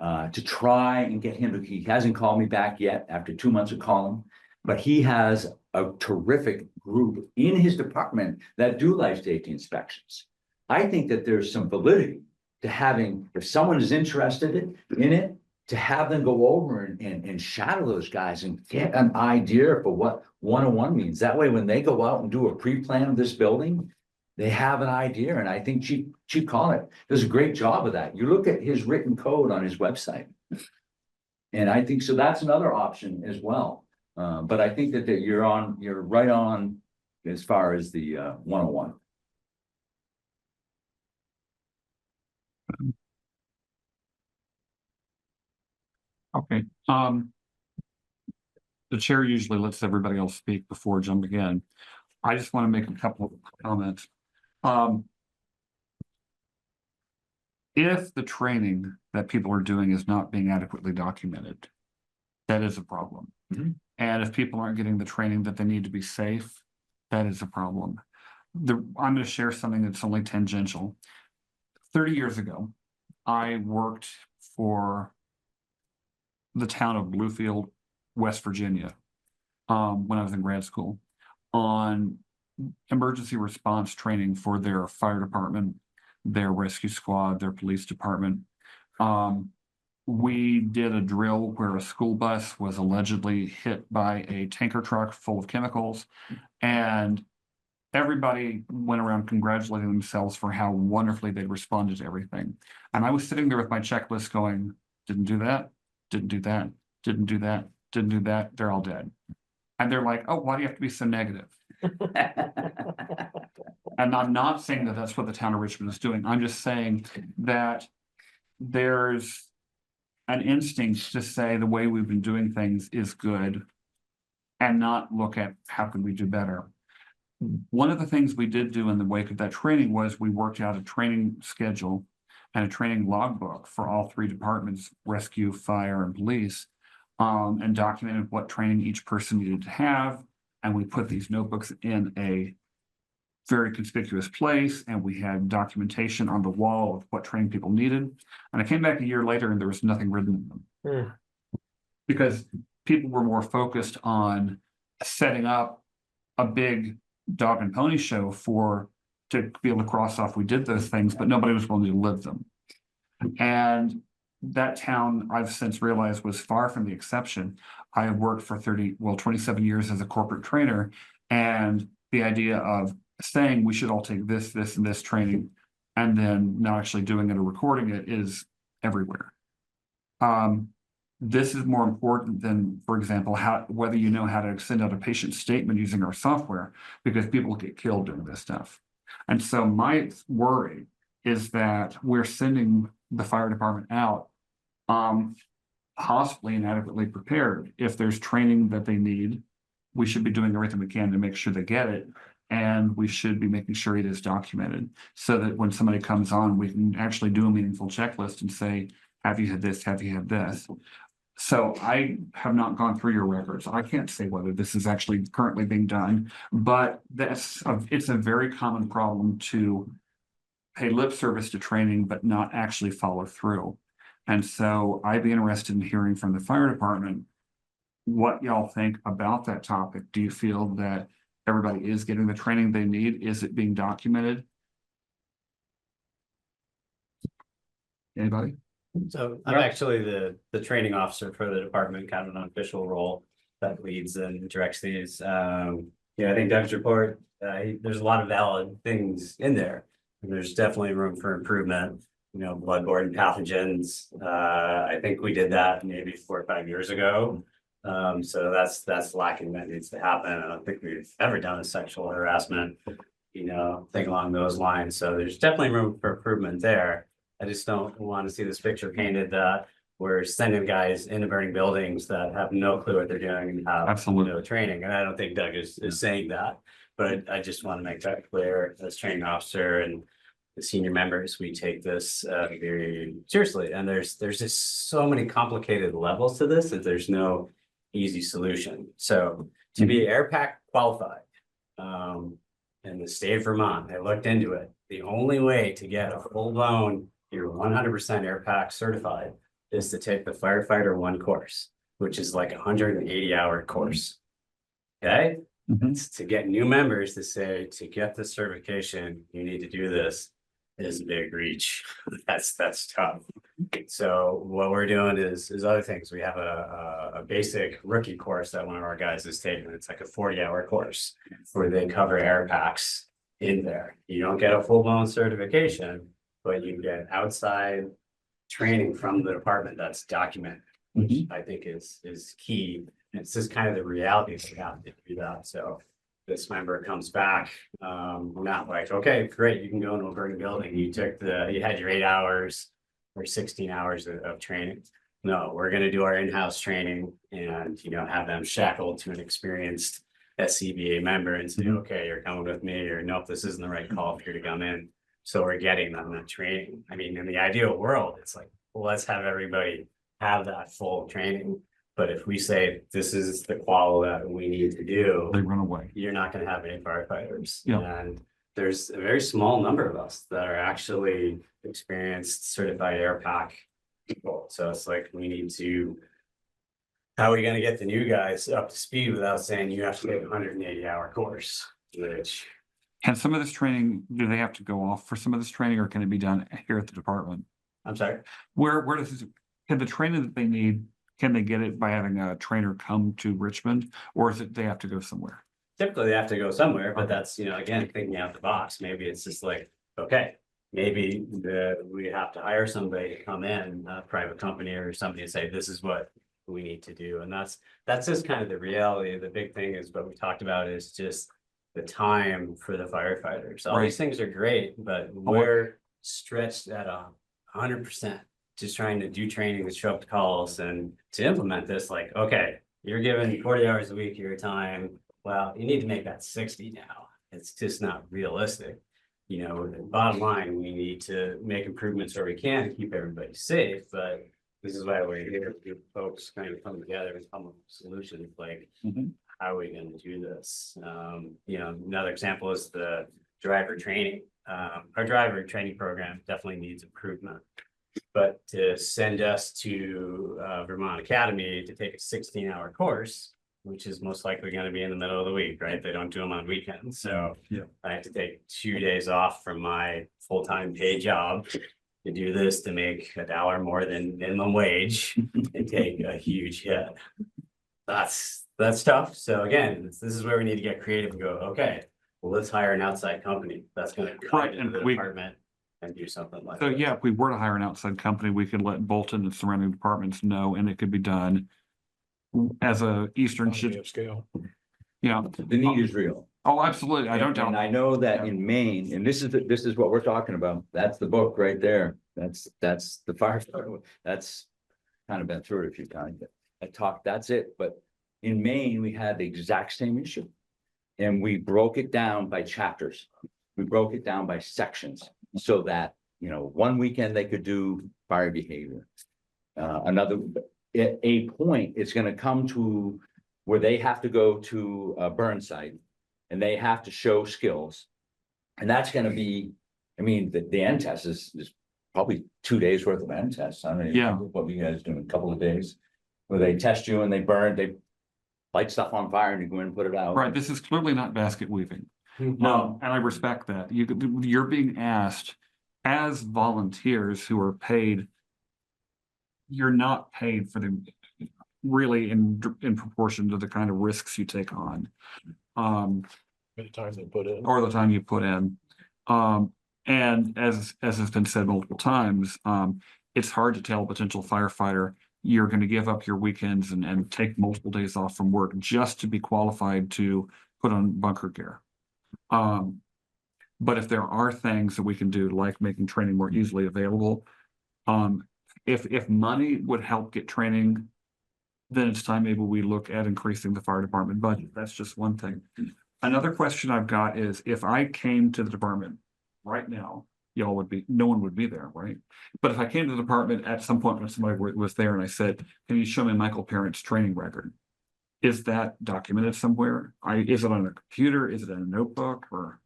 to try and get him he hasn't called me back yet after 2 months of calling, but he has a terrific group in his department that do life safety inspections. I think that there's some validity to having, if someone is interested in it, to have them go over and shadow those guys and get an idea for what 101 means. That way, when they go out and do a pre-plan of this building, they have an idea. And I think Chief Collett does a great job of that. You look at his written code on his website. And I think, so that's another option as well. But I think that you're right on as far as the 101. Okay, the chair usually lets everybody else speak before jumping in. I just want to make a couple of comments. If the training that people are doing is not being adequately documented, that is a problem. Mhm. And if people aren't getting the training that they need to be safe, that is a problem. I'm going to share something that's only tangential. 30 years ago, I worked for the town of Bluefield, West Virginia, when I was in grad school, on emergency response training for their fire department, their rescue squad, their police department. We did a drill where a school bus was allegedly hit by a tanker truck full of chemicals, and everybody went around congratulating themselves for how wonderfully they responded to everything. And I was sitting there with my checklist going, didn't do that, didn't do that, didn't do that, didn't do that, they're all dead. And they're like, oh, why do you have to be so negative? And I'm not saying that that's what the town of Richmond is doing. I'm just saying that there's an instinct to say the way we've been doing things is good and not look at how can we do better. One of the things we did do in the wake of that training was we worked out a training schedule and a training logbook for all three departments, rescue, fire, and police, and documented what training each person needed to have. And we put these notebooks in a very conspicuous place, and we had documentation on the wall of what training people needed. And I came back a year later and there was nothing written in them. Because people were more focused on setting up a big dog and pony show to be able to cross off we did those things, but nobody was willing to live them. And that town, I've since realized, was far from the exception. I have worked for 27 years as a corporate trainer, and the idea of saying we should all take this, this, and this training, and then not actually doing it or recording it is everywhere. This is more important than, for example, whether you know how to send out a patient statement using our software, because people get killed doing this stuff. And so my worry is that we're sending the fire department out possibly inadequately prepared. If there's training that they need, we should be doing everything we can to make sure they get it. And we should be making sure it is documented so that when somebody comes on, we can actually do a meaningful checklist and say, have you had this? Have you had this? So I have not gone through your records. I can't say whether this is actually currently being done, but it's a very common problem to pay lip service to training, but not actually follow through. And so I'd be interested in hearing from the fire department what y'all think about that topic. Do you feel that everybody is getting the training they need? Is it being documented? Anybody? So I'm actually the training officer for the department, kind of an unofficial role that leads and directs these. I think Doug's report, there's a lot of valid things in there. And there's definitely room for improvement. Bloodborne pathogens. I think we did that maybe 4 or 5 years ago. So that's lacking. That needs to happen. I don't think we've ever done a sexual harassment, thing along those lines. So there's definitely room for improvement there. I just don't want to see this picture painted that we're sending guys into burning buildings that have no clue what they're doing and have Absolutely. no training. And I don't think Doug is saying that, but I just want to make that clear as training officer and the senior members, we take this very seriously. And there's just so many complicated levels to this that there's no easy solution. So to be airpack qualified, in the state of Vermont, I looked into it. The only way to get a full blown, you're 100% airpack certified, is to take the firefighter 1 course, which is like a 180-hour course. Okay, it's to get new members to say, to get the certification, you need to do this, is a big reach. That's tough. So what we're doing is other things. We have a basic rookie course that one of our guys is taking. It's like a 40-hour course where they cover air packs in there. You don't get a full-blown certification, but you get outside training from the department that's documented, which I think is key. It's just kind of the reality that we have to do that. So this member comes back, we're not like, okay, great, you can go into a burning building. You had your 8 hours or 16 hours of training. No, we're going to do our in-house training and, have them shackled to an experienced SCBA member and say, okay, you're coming with me, or nope, this isn't the right call for you to come in. So we're getting them that training. I mean, in the ideal world, it's like, well, let's have everybody have that full training. But if we say this is the qual that we need to do, They run away. you're not going to have any firefighters. Yeah. And there's a very small number of us that are actually experienced certified airpack people. So it's like, we need to, how are we going to get the new guys up to speed without saying you have to take a 180-hour course, which. Can some of this training, do they have to go off for some of this training, or can it be done here at the department? I'm sorry. Where can the training that they need, can they get it by having a trainer come to Richmond, or is it they have to go somewhere? Typically they have to go somewhere, but that's, again, thinking out the box. Maybe it's just like, okay, maybe we have to hire somebody to come in, a private company or somebody, to say, this is what we need to do. And that's just kind of the reality. The big thing is what we talked about is just the time for the firefighters. All these things are great, but we're stretched at 100%. Just trying to do training, to show up to calls and to implement this, like, okay, you're given 40 hours a week of your time. Well, you need to make that 60 now. It's just not realistic. Bottom line, we need to make improvements where we can to keep everybody safe, but this is why we're here, folks kind of come together and come up with solutions, like, how are we going to do this? Another example is the driver training. Our driver training program definitely needs improvement. But to send us to Vermont Academy to take a 16-hour course, which is most likely going to be in the middle of the week, right? They don't do them on weekends. So I have to take 2 days off from my full-time paid job to do this, to make $1 more than minimum wage and take a huge hit. That's tough. So again, this is where we need to get creative and go, okay, well, let's hire an outside company that's going to come into the department and do something like that. So yeah, if we were to hire an outside company, we could let Bolton and surrounding departments know, and it could be done as a Eastern Scale. Yeah. The need is real. Oh, absolutely. I don't doubt. And I know that in Maine, and this is what we're talking about. That's the book right there. That's the firefighter. That's kind of been through it a few times. That's it. But in Maine, we had the exact same issue. And we broke it down by chapters. We broke it down by sections so that, one weekend they could do fire behavior. Another, at a point, it's going to come to where they have to go to a burn site and they have to show skills. And that's going to be, the end test is probably 2 days worth of end tests. I don't know what you guys do in a couple of days where they test you and they light stuff on fire and you go in and put it out. Right. This is clearly not basket weaving. No. And I respect that. You're being asked as volunteers who are paid. You're not paid for the really in proportion to the kind of risks you take on. The time they put in. Or the time you put in. And as has been said multiple times, it's hard to tell a potential firefighter you're gonna give up your weekends and take multiple days off from work just to be qualified to put on bunker gear. But if there are things that we can do, like making training more easily available, if money would help get training, then it's time maybe we look at increasing the fire department budget. That's just one thing. Another question I've got is, if I came to the department right now, y'all would be, no one would be there, right? But if I came to the department at some point when somebody was there and I said, can you show me Michael Parent's training record? Is that documented somewhere? Is it on a computer? Is it in a notebook? Or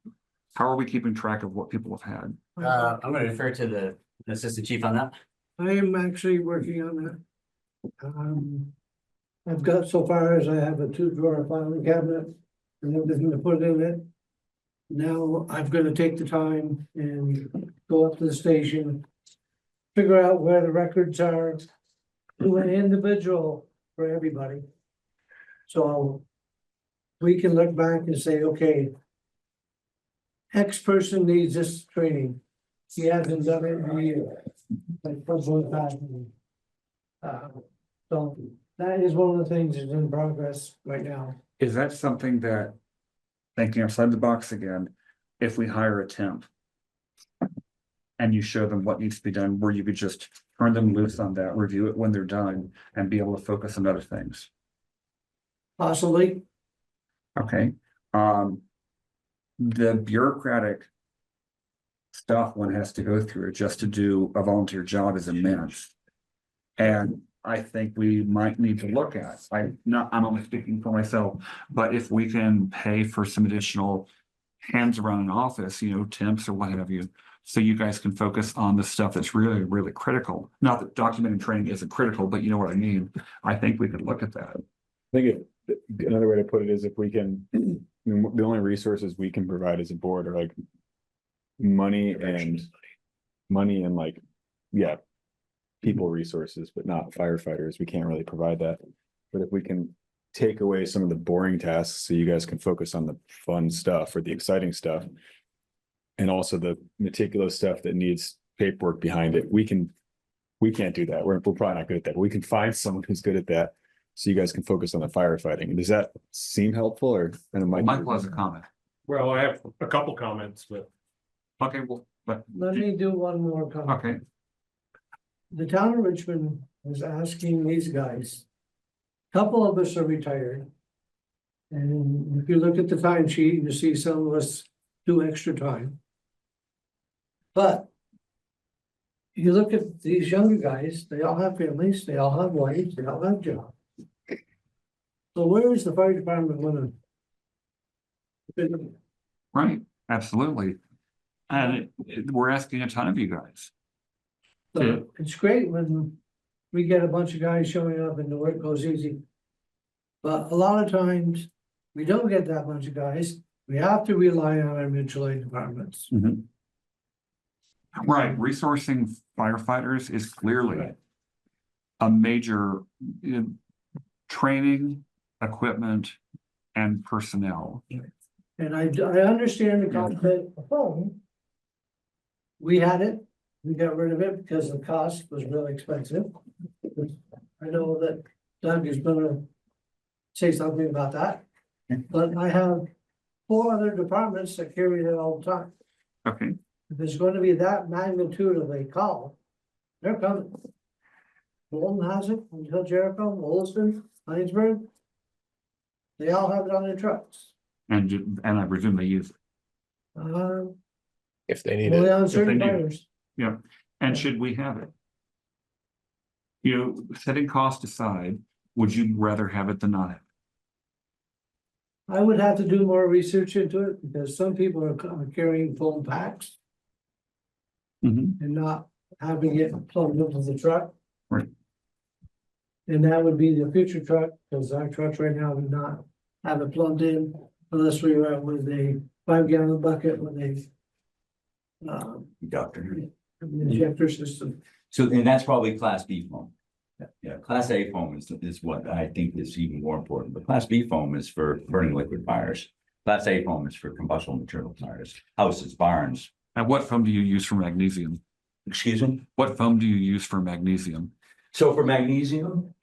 how are we keeping track of what people have had? I'm gonna defer to the assistant chief on that. I am actually working on that. I've got so far as I have a 2-drawer filing cabinet and everything to put in it. Now I've got to take the time and go up to the station, figure out where the records are, do an individual for everybody. So we can look back and say, okay, X person needs this training. He hasn't done it in a year. Like, so that is one of the things that's in progress right now. Is that something that, thinking outside the box again, if we hire a temp and you show them what needs to be done, where you could just turn them loose on that, review it when they're done, and be able to focus on other things? Possibly, Okay, the bureaucratic stuff one has to go through just to do a volunteer job is immense. And I think we might need to look at, I'm only speaking for myself, but if we can pay for some additional hands around an office, temps or what have you, so you guys can focus on the stuff that's really, really critical. Not that documenting training isn't critical, but you know what I mean? I think we could look at that. I think another way to put it is, if we can, the only resources we can provide as a board are like money and like, yeah, people resources, but not firefighters. We can't really provide that. But if we can take away some of the boring tasks so you guys can focus on the fun stuff or the exciting stuff, and also the meticulous stuff that needs paperwork behind it, we can't do that. We're probably not good at that. We can find someone who's good at that, so you guys can focus on the firefighting. Does that seem helpful, or? Michael has a comment. Well, I have a couple comments, but Okay, well, but, let me do one more comment. okay, The town of Richmond is asking these guys. A couple of us are retired. And if you look at the time sheet, you see some of us do extra time. But you look at these younger guys, they all have families, they all have wives, they all have jobs. So where is the fire department gonna? right, absolutely. And we're asking a ton of you guys. So it's great when we get a bunch of guys showing up and the work goes easy. But a lot of times, we don't get that bunch of guys. We have to rely on our mutual aid departments. Right, resourcing firefighters is clearly a major training, equipment, and personnel. And I understand the concept of phone. We had it, we got rid of it because the cost was really expensive. I know that Doug is gonna say something about that. But I have 4 other departments that carry it all the time. Okay, If there's gonna be that magnitude of a call, they're coming. Bolton has it, until Jericho, Williston, Heinsberg. They all have it on their trucks. and I presume they use it. If they need Only it. on certain need it. fires. Yeah, and should we have it? Setting cost aside, would you rather have it than not have it? I would have to do more research into it because some people are carrying phone packs and not having it plugged into the truck. Right. And that would be the future truck, because our trucks right now would not have it plugged in unless we were with a 5-gallon bucket with a Doctor. injector system. So, and that's probably class B foam. Yeah, class A foam is what I think is even more important, but class B foam is for burning liquid fires. Class A foam is for combustible material fires, houses, barns. And what foam do you use for magnesium? Excuse me? What foam do you use for magnesium? So for magnesium,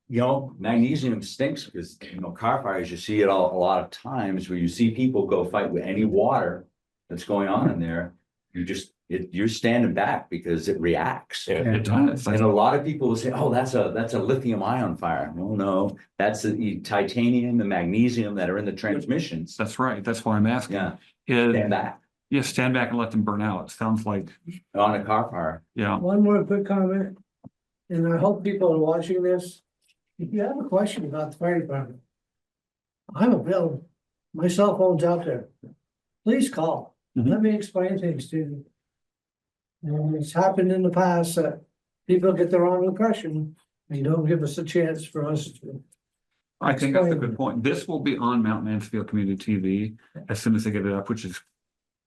magnesium stinks because, car fires, you see it a lot of times where you see people go fight with any water that's going on in there. You're standing back because it reacts. It does. And a lot of people will say, oh, that's a lithium ion fire. No, that's the titanium, the magnesium that are in the transmissions. That's right. That's why I'm asking. Yeah, Is, stand back yeah, stand back and let them burn out. It sounds like, on a car fire. yeah. One more quick comment, and I hope people are watching this. If you have a question about the fire department, I'm available. My cell phone's out there. Please call. Let me explain things to you. And it's happened in the past that people get the wrong impression and don't give us a chance for us to. I think that's a good point. This will be on Mount Mansfield Community TV as soon as they get it up, which is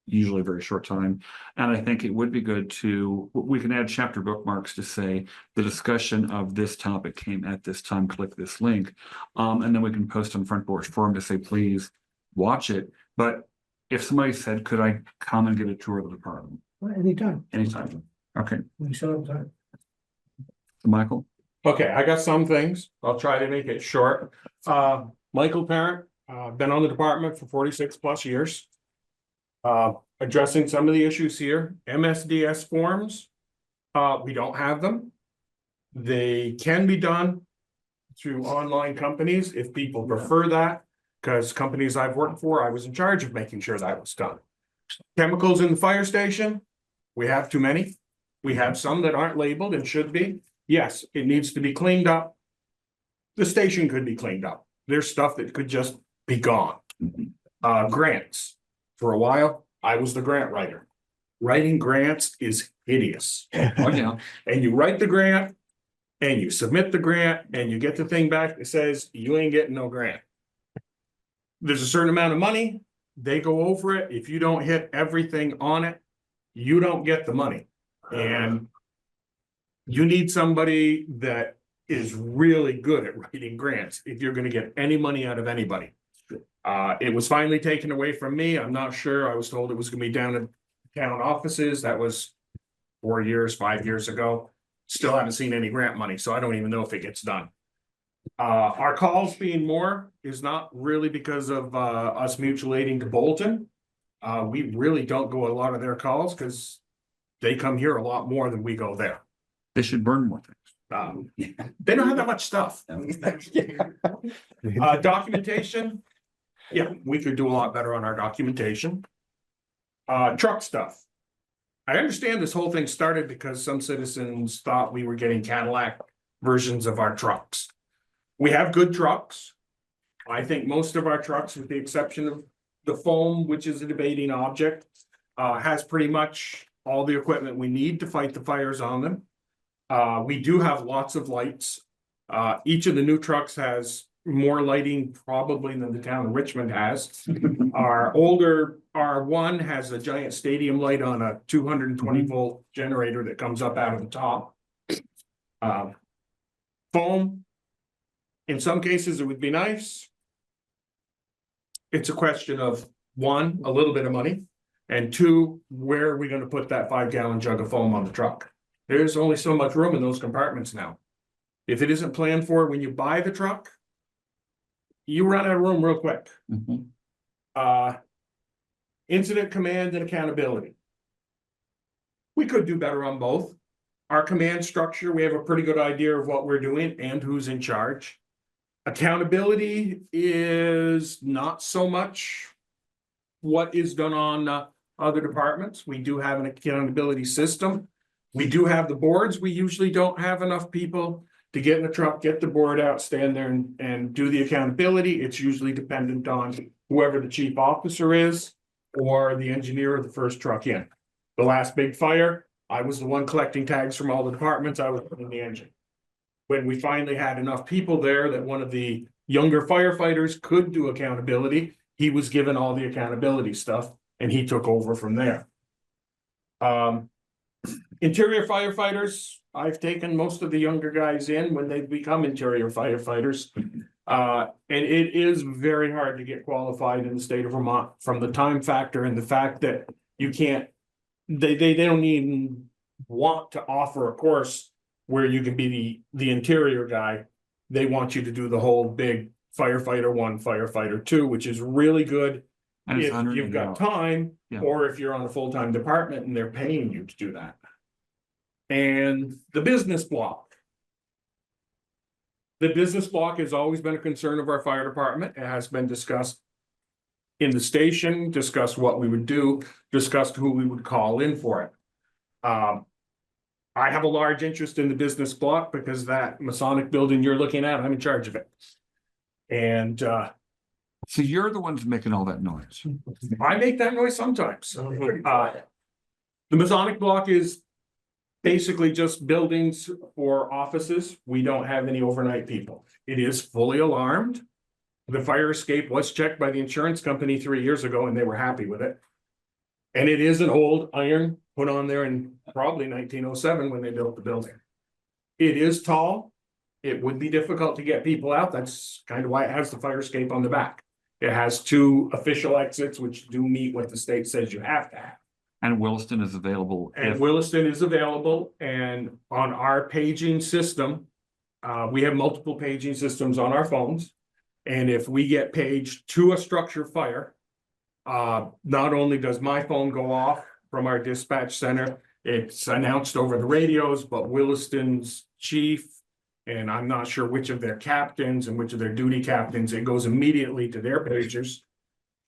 usually a very short time. And I think it would be good we can add chapter bookmarks to say the discussion of this topic came at this time, click this link. And then we can post on Front Porch Forum to say, please watch it. But if somebody said, could I come and get a tour of the department? Anytime. Anytime. Okay, We show up time. Michael? Okay, I got some things. I'll try to make it short. Michael Parent, been on the department for 46 plus years. Addressing some of the issues here, MSDS forms, we don't have them. They can be done through online companies if people prefer that, because companies I've worked for, I was in charge of making sure that was done. Chemicals in the fire station, we have too many. We have some that aren't labeled and should be. Yes, it needs to be cleaned up. The station could be cleaned up. There's stuff that could just be gone. Grants. For a while, I was the grant writer. Writing grants is hideous. Oh, yeah. And you write the grant and you submit the grant and you get the thing back that says you ain't getting no grant. There's a certain amount of money. They go over it. If you don't hit everything on it, you don't get the money. And you need somebody that is really good at writing grants if you're going to get any money out of anybody. It was finally taken away from me. I'm not sure. I was told it was going to be down in town offices. That was 4 years, 5 years ago. Still haven't seen any grant money, so I don't even know if it gets done. Our calls being more is not really because of us mutual aiding to Bolton. We really don't go a lot of their calls because they come here a lot more than we go there. They should burn more things. They don't have that much stuff. Documentation. Yeah, we could do a lot better on our documentation. Truck stuff. I understand this whole thing started because some citizens thought we were getting Cadillac versions of our trucks. We have good trucks. I think most of our trucks, with the exception of the foam, which is a debating object, has pretty much all the equipment we need to fight the fires on them. We do have lots of lights. Each of the new trucks has more lighting probably than the town of Richmond has. Our older R1 has a giant stadium light on a 220 volt generator that comes up out of the top. Foam, in some cases it would be nice. It's a question of one, a little bit of money, and two, where are we going to put that 5-gallon jug of foam on the truck? There's only so much room in those compartments now. If it isn't planned for when you buy the truck, you run out of room real quick. Incident command and accountability. We could do better on both. Our command structure, we have a pretty good idea of what we're doing and who's in charge. Accountability is not so much what is done on other departments. We do have an accountability system. We do have the boards. We usually don't have enough people to get in the truck, get the board out, stand there and do the accountability. It's usually dependent on whoever the chief officer is or the engineer of the first truck in. The last big fire, I was the one collecting tags from all the departments. I was putting the engine. When we finally had enough people there that one of the younger firefighters could do accountability, he was given all the accountability stuff and he took over from there. Interior firefighters, I've taken most of the younger guys in when they become interior firefighters. And it is very hard to get qualified in the state of Vermont from the time factor and the fact that you can't, they don't even want to offer a course where you can be the interior guy. They want you to do the whole big firefighter 1, firefighter 2, which is really good And it's if under you've got hours. time, Yeah. or if you're on a full-time department and they're paying you to do that. And the business block. The business block has always been a concern of our fire department. It has been discussed in the station, discussed what we would do, discussed who we would call in for it. I have a large interest in the business block because that Masonic building you're looking at, I'm in charge of it. And So you're the ones making all that noise. I make that noise sometimes. The Masonic block is basically just buildings or offices. We don't have any overnight people. It is fully alarmed. The fire escape was checked by the insurance company 3 years ago and they were happy with it. And it is an old iron put on there in probably 1907 when they built the building. It is tall. It would be difficult to get people out. That's kind of why it has the fire escape on the back. It has 2 official exits, which do meet what the state says you have to have. And Williston is available. And if- Williston is available, and on our paging system, we have multiple paging systems on our phones. And if we get paged to a structure fire, not only does my phone go off from our dispatch center, it's announced over the radios, but Williston's chief, and I'm not sure which of their captains and which of their duty captains, it goes immediately to their pagers.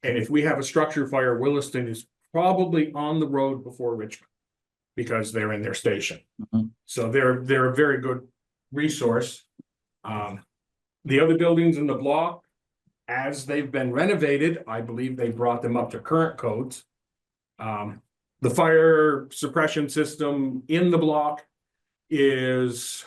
And if we have a structure fire, Williston is probably on the road before Richmond because they're in their station. Mhm. So they're a very good resource. The other buildings in the block, as they've been renovated, I believe they brought them up to current codes. The fire suppression system in the block is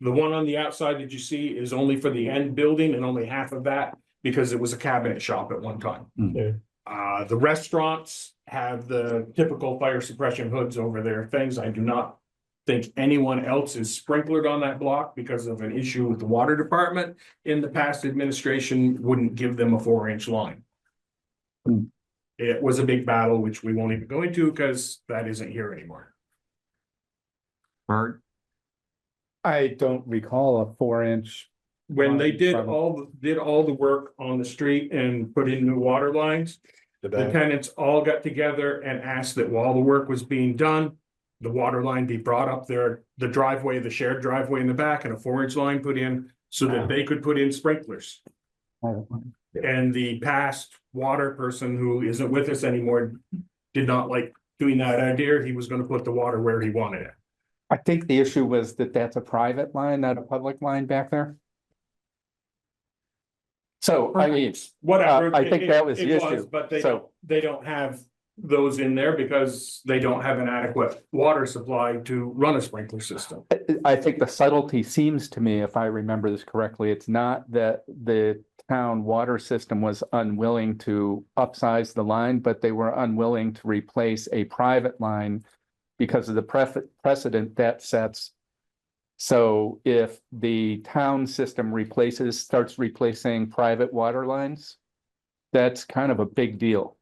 the one on the outside that you see is only for the end building and only half of that because it was a cabinet shop at one time. The restaurants have the typical fire suppression hoods over their things. I do not think anyone else is sprinklered on that block because of an issue with the water department. In the past administration wouldn't give them a 4-inch line. It was a big battle, which we won't even go into because that isn't here anymore. Bert, I don't recall a 4-inch. When they Line, did probably. all the work on the street and put in new water lines, the tenants all got together and asked that while the work was being done, the water line be brought up there, the driveway, the shared driveway in the back, and a 4-inch line put in so that they could put in sprinklers. And the past water person who isn't with us anymore did not like doing that idea. He was gonna put the water where he wanted it. I think the issue was that that's a private line, not a public line back there. So, I mean, Whatever. I think that was the It issue. But So- they don't have those in there because they don't have an adequate water supply to run a sprinkler system. I think the subtlety seems to me, if I remember this correctly, it's not that the town water system was unwilling to upsize the line, but they were unwilling to replace a private line because of the precedent that sets. So if the town system starts replacing private water lines, that's kind of a big deal.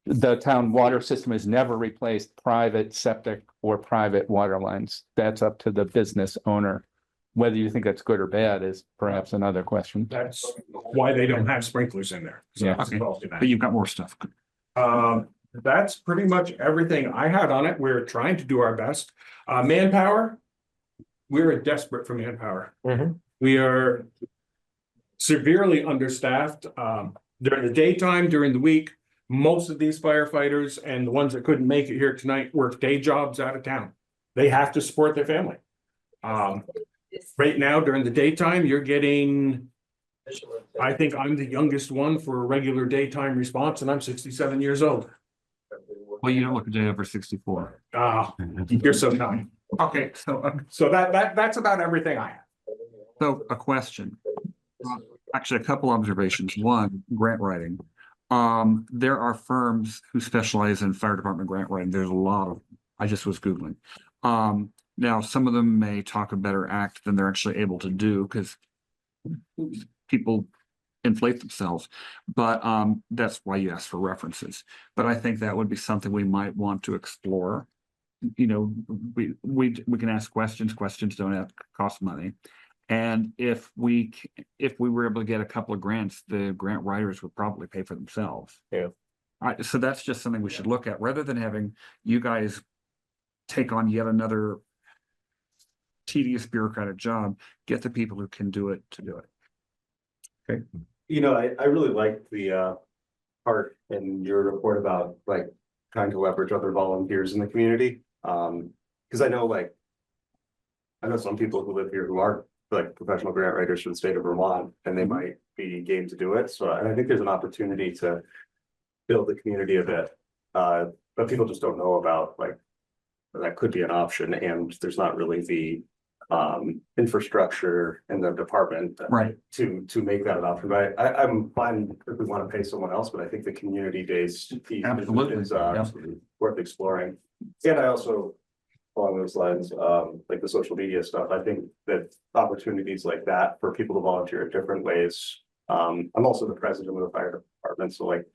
The town water system has never replaced private septic or private water lines. That's up to the business owner. Whether you think that's good or bad is perhaps another question. That's why they don't have sprinklers in there. So Yeah. that's involved in that. but you've got more stuff. That's pretty much everything I had on it. We're trying to do our best. Manpower. We're desperate for manpower. We are severely understaffed, during the daytime, during the week. Most of these firefighters and the ones that couldn't make it here tonight work day jobs out of town. They have to support their family. Right now, during the daytime, you're getting, I think I'm the youngest one for a regular daytime response and I'm 67 years old. Well, you don't look a day over 64. You're so kind. Okay, so that's about everything I have. So a question. Actually, a couple observations. One, grant writing. There are firms who specialize in fire department grant writing. There's a lot of, I just was Googling. Now, some of them may talk a better act than they're actually able to do because people inflate themselves. But that's why you ask for references. But I think that would be something we might want to explore. you know, we can ask questions, questions don't have cost money. And if we were able to get a couple of grants, the grant writers would probably pay for themselves. Yeah. So that's just something we should look at, rather than having you guys take on yet another tedious bureaucratic job, get the people who can do it to do it. Okay. You know, I really liked the part in your report about like trying to leverage other volunteers in the community. Because I know some people who live here who aren't like professional grant writers for the state of Vermont, and they might be game to do it. So I think there's an opportunity to build the community a bit. But people just don't know about like that could be an option, and there's not really the infrastructure in the department Right. to make that an option. But I'm fine if we want to pay someone else, but I think the community-based piece Absolutely. is Yeah. worth exploring. And I also, along those lines, like the social media stuff, I think that opportunities like that for people to volunteer in different ways. I'm also the president of the fire department, so like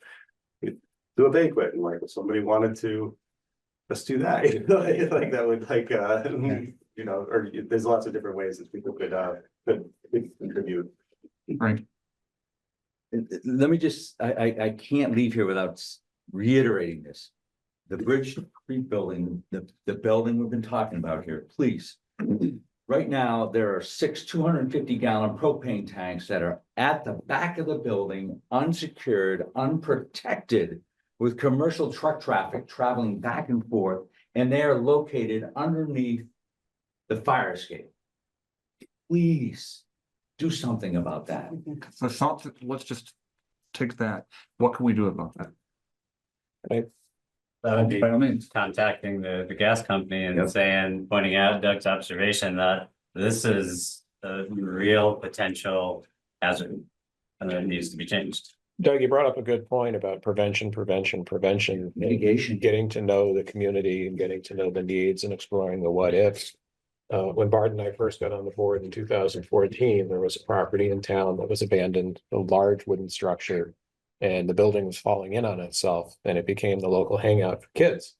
do a banquet, and like if somebody wanted to, let's do that. You know, like that would like you know, or there's lots of different ways that people could contribute. Right. Let me just, I can't leave here without reiterating this. The Bridge Street building, the building we've been talking about here, please. Right now, there are 6 250-gallon propane tanks that are at the back of the building, unsecured, unprotected, with commercial truck traffic traveling back and forth, and they are located underneath the fire escape. Please do something about that. So let's just take that. What can we do about that? That would be By all means. contacting the gas company and Yep. saying, pointing out Doug's observation that this is a real potential hazard. And it needs to be changed. Doug, you brought up a good point about prevention, Mitigation. getting to know the community and getting to know the needs and exploring the what ifs. When Bart and I first got on the board in 2014, there was a property in town that was abandoned, a large wooden structure. And the building was falling in on itself, and it became the local hangout for kids.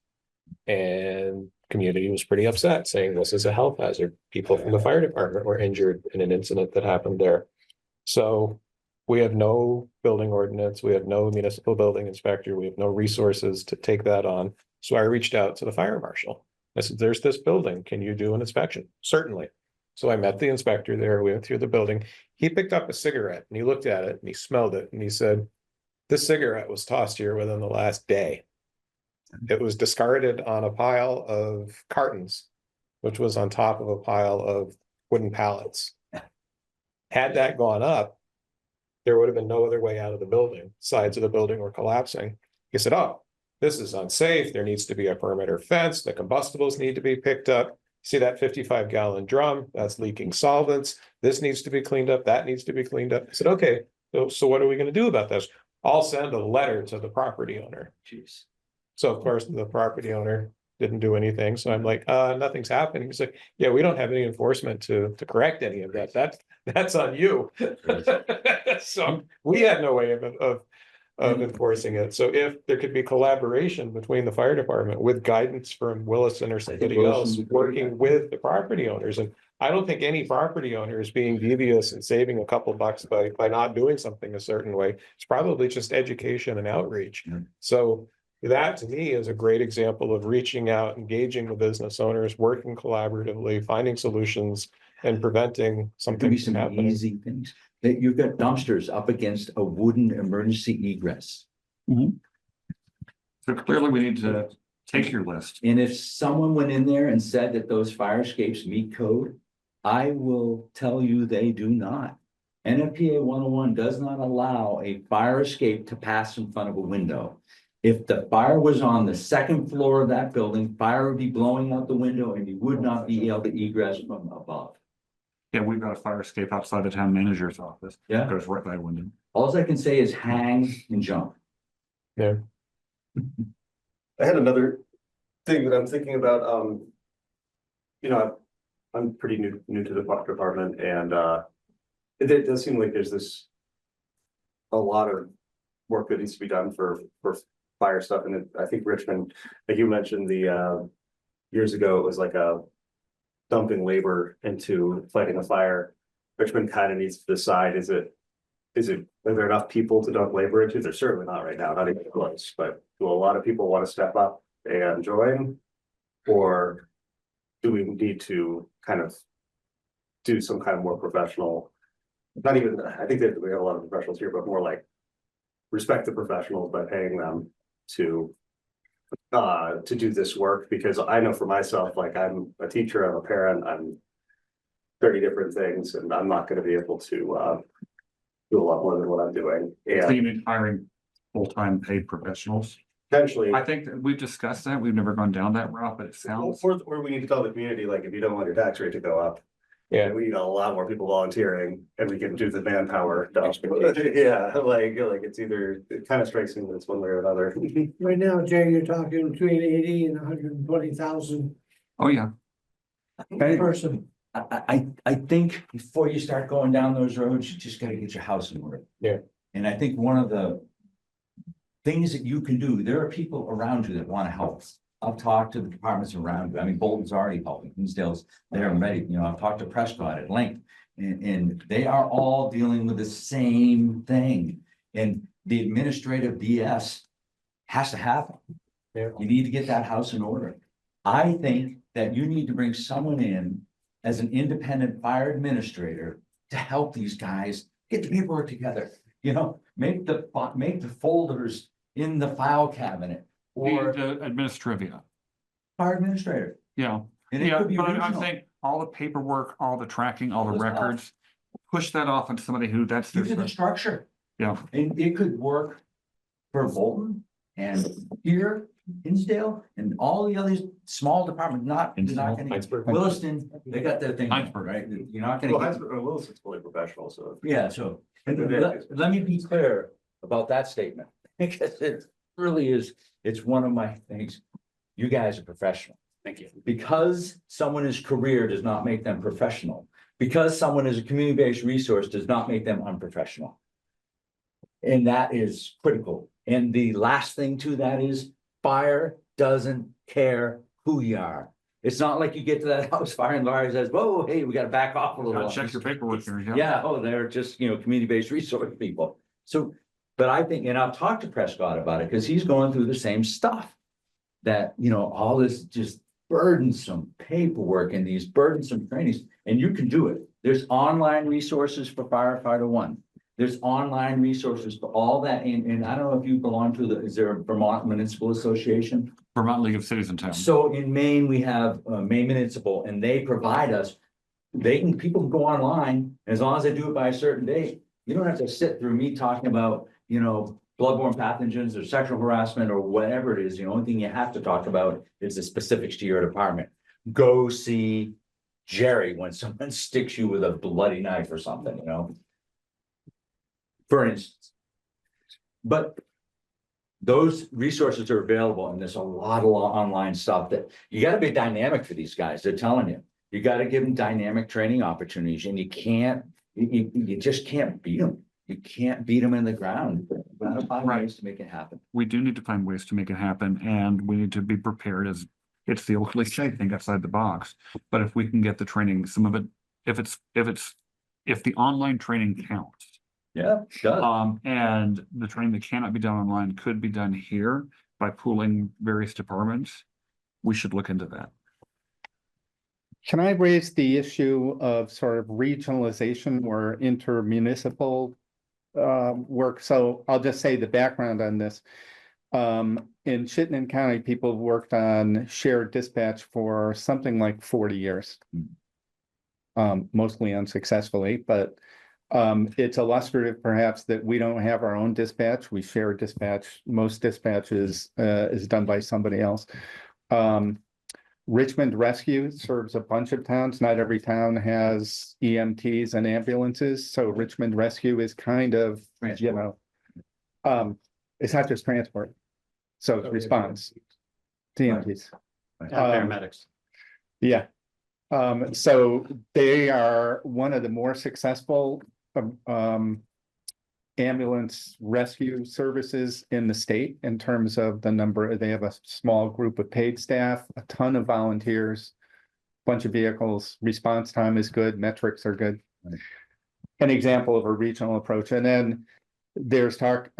And community was pretty upset, saying this is a health hazard. People from the fire department were injured in an incident that happened there. So we have no building ordinance, we have no municipal building inspector, we have no resources to take that on. So I reached out to the fire marshal. I said, there's this building, can you do an inspection? Certainly. So I met the inspector there, we went through the building. He picked up a cigarette and he looked at it and he smelled it and he said, this cigarette was tossed here within the last day. It was discarded on a pile of cartons, which was on top of a pile of wooden pallets. Had that gone up, there would have been no other way out of the building. Sides of the building were collapsing. He said, oh, this is unsafe. There needs to be a perimeter fence. The combustibles need to be picked up. See that 55-gallon drum? That's leaking solvents. This needs to be cleaned up. That needs to be cleaned up. I said, okay, so what are we going to do about this? I'll send a letter to the property owner. Jeez. So of course, the property owner didn't do anything. So I'm like, nothing's happening. He's like, yeah, we don't have any enforcement to correct any of that. That's on you. So we had no way of enforcing it. So if there could be collaboration between the fire department with guidance from Williston or somebody else working with the property owners. And I don't think any property owner is being devious and saving a couple bucks by not doing something a certain way. It's probably just education and outreach. Yeah. So that to me is a great example of reaching out, engaging the business owners, working collaboratively, finding solutions and preventing There something could be from some happening. easy things. That you've got dumpsters up against a wooden emergency egress. So clearly we need to take your list. And if someone went in there and said that those fire escapes meet code, I will tell you they do not. NFPA 101 does not allow a fire escape to pass in front of a window. If the fire was on the second floor of that building, fire would be blowing out the window and you would not be able to egress from above. Yeah, we've got a fire escape outside the town manager's office. Yeah. It goes right by the window. All I can say is hang and jump. Yeah. I had another thing that I'm thinking about, you know, I'm pretty new to the fire department, and it does seem like there's a lot of work that needs to be done for fire stuff, and I think Richmond, like you mentioned, the years ago, it was like a dumping labor into fighting a fire. Richmond kind of needs to decide, are there enough people to dump labor into? They're certainly not right now, not even close, but do a lot of people want to step up and join? Or do we need to kind of do some kind of more professional, not even, I think that we have a lot of professionals here, but more like respect the professionals by paying them to do this work, because I know for myself, like I'm a teacher, I'm a parent, I'm 30 different things, and I'm not going to be able to do a lot more than what I'm doing. So you And mean hiring full-time paid professionals? potentially, I think that we've discussed that. We've never gone down that route, but it sounds. or we need to tell the community, like, if you don't want your tax rate to go up, Yeah. we need a lot more people volunteering, and we can do the manpower stuff. Yeah, like it's either, it kind of strikes me that it's one way or another. Right now, Jay, you're talking between 80 and 120,000 Oh, yeah. per person. I think before you start going down those roads, you just gotta get your house in order. Yeah. And I think one of the things that you can do, there are people around you that wanna help. I've talked to the departments around you. I mean, Bolton's already helping, Hinsdale's there and ready, you know, I've talked to Prescott at length. And they are all dealing with the same thing. And the administrative BS has to happen. Yeah. You need to get that house in order. I think that you need to bring someone in as an independent fire administrator to help these guys get the paperwork together. You know, make the folders in the file cabinet or The administrivia. fire administrator. Yeah. And it Yeah, could be but I'm regional. saying all the paperwork, all the tracking, all the All the stuff. records, push that off on somebody who that's Give you their. the structure. Yeah. And it could work for Bolton and here, Hinsdale, and all the other small departments, not gonna. Heinsberg. Williston, they got their thing, Heinsberg. right? You're not gonna get. Wilson's fully professional, so. Yeah, so let me be clear about that statement, because it really is, it's one of my things. You guys are professional. Thank you. Because someone is career does not make them professional. Because someone is a community-based resource does not make them unprofessional. And that is critical. And the last thing to that is fire doesn't care who you are. It's not like you get to that house, fire and fire says, whoa, hey, we gotta back off a little. Gotta check your paperwork here, yeah. Yeah, oh, they're just, you know, community-based resource people. So, but I think, and I've talked to Prescott about it, because he's going through the same stuff. That, you know, all this just burdensome paperwork and these burdensome trainings, and you can do it. There's online resources for firefighter one. There's online resources for all that, and I don't know if you belong to is there a Vermont Municipal Association? Vermont League of Cities and Towns. So in Maine, we have Maine Municipal, and they provide us, people can go online, as long as they do it by a certain date. You don't have to sit through me talking about, you know, bloodborne pathogens or sexual harassment or whatever it is. The only thing you have to talk about is the specifics to your department. Go see Jerry when someone sticks you with a bloody knife or something, you know? For instance. But those resources are available, and there's a lot of online stuff that you gotta be dynamic for these guys. They're telling you. You gotta give them dynamic training opportunities, and you just can't beat them. You can't beat them in the ground. You gotta find ways to make it happen. We do need to find ways to make it happen, and we need to be prepared as it's the old cliche thing outside the box. But if we can get the training, some of it, if the online training counts. Yeah, it does. And the training that cannot be done online could be done here by pooling various departments. We should look into that. Can I raise the issue of sort of regionalization or intermunicipal work? So I'll just say the background on this. In Chittenden County, people have worked on shared dispatch for something like 40 years. Mostly unsuccessfully, but it's illustrative perhaps that we don't have our own dispatch. We share dispatch. Most dispatch is done by somebody else. Richmond Rescue serves a bunch of towns. Not every town has EMTs and ambulances. So Richmond Rescue is kind of, you know, it's not just transport. So it's response. EMTs. Paramedics. Yeah. So they are one of the more successful ambulance rescue services in the state in terms of the number. They have a small group of paid staff, a ton of volunteers, bunch of vehicles, response time is good, metrics are good. Right. An example of a regional approach. And then there's talk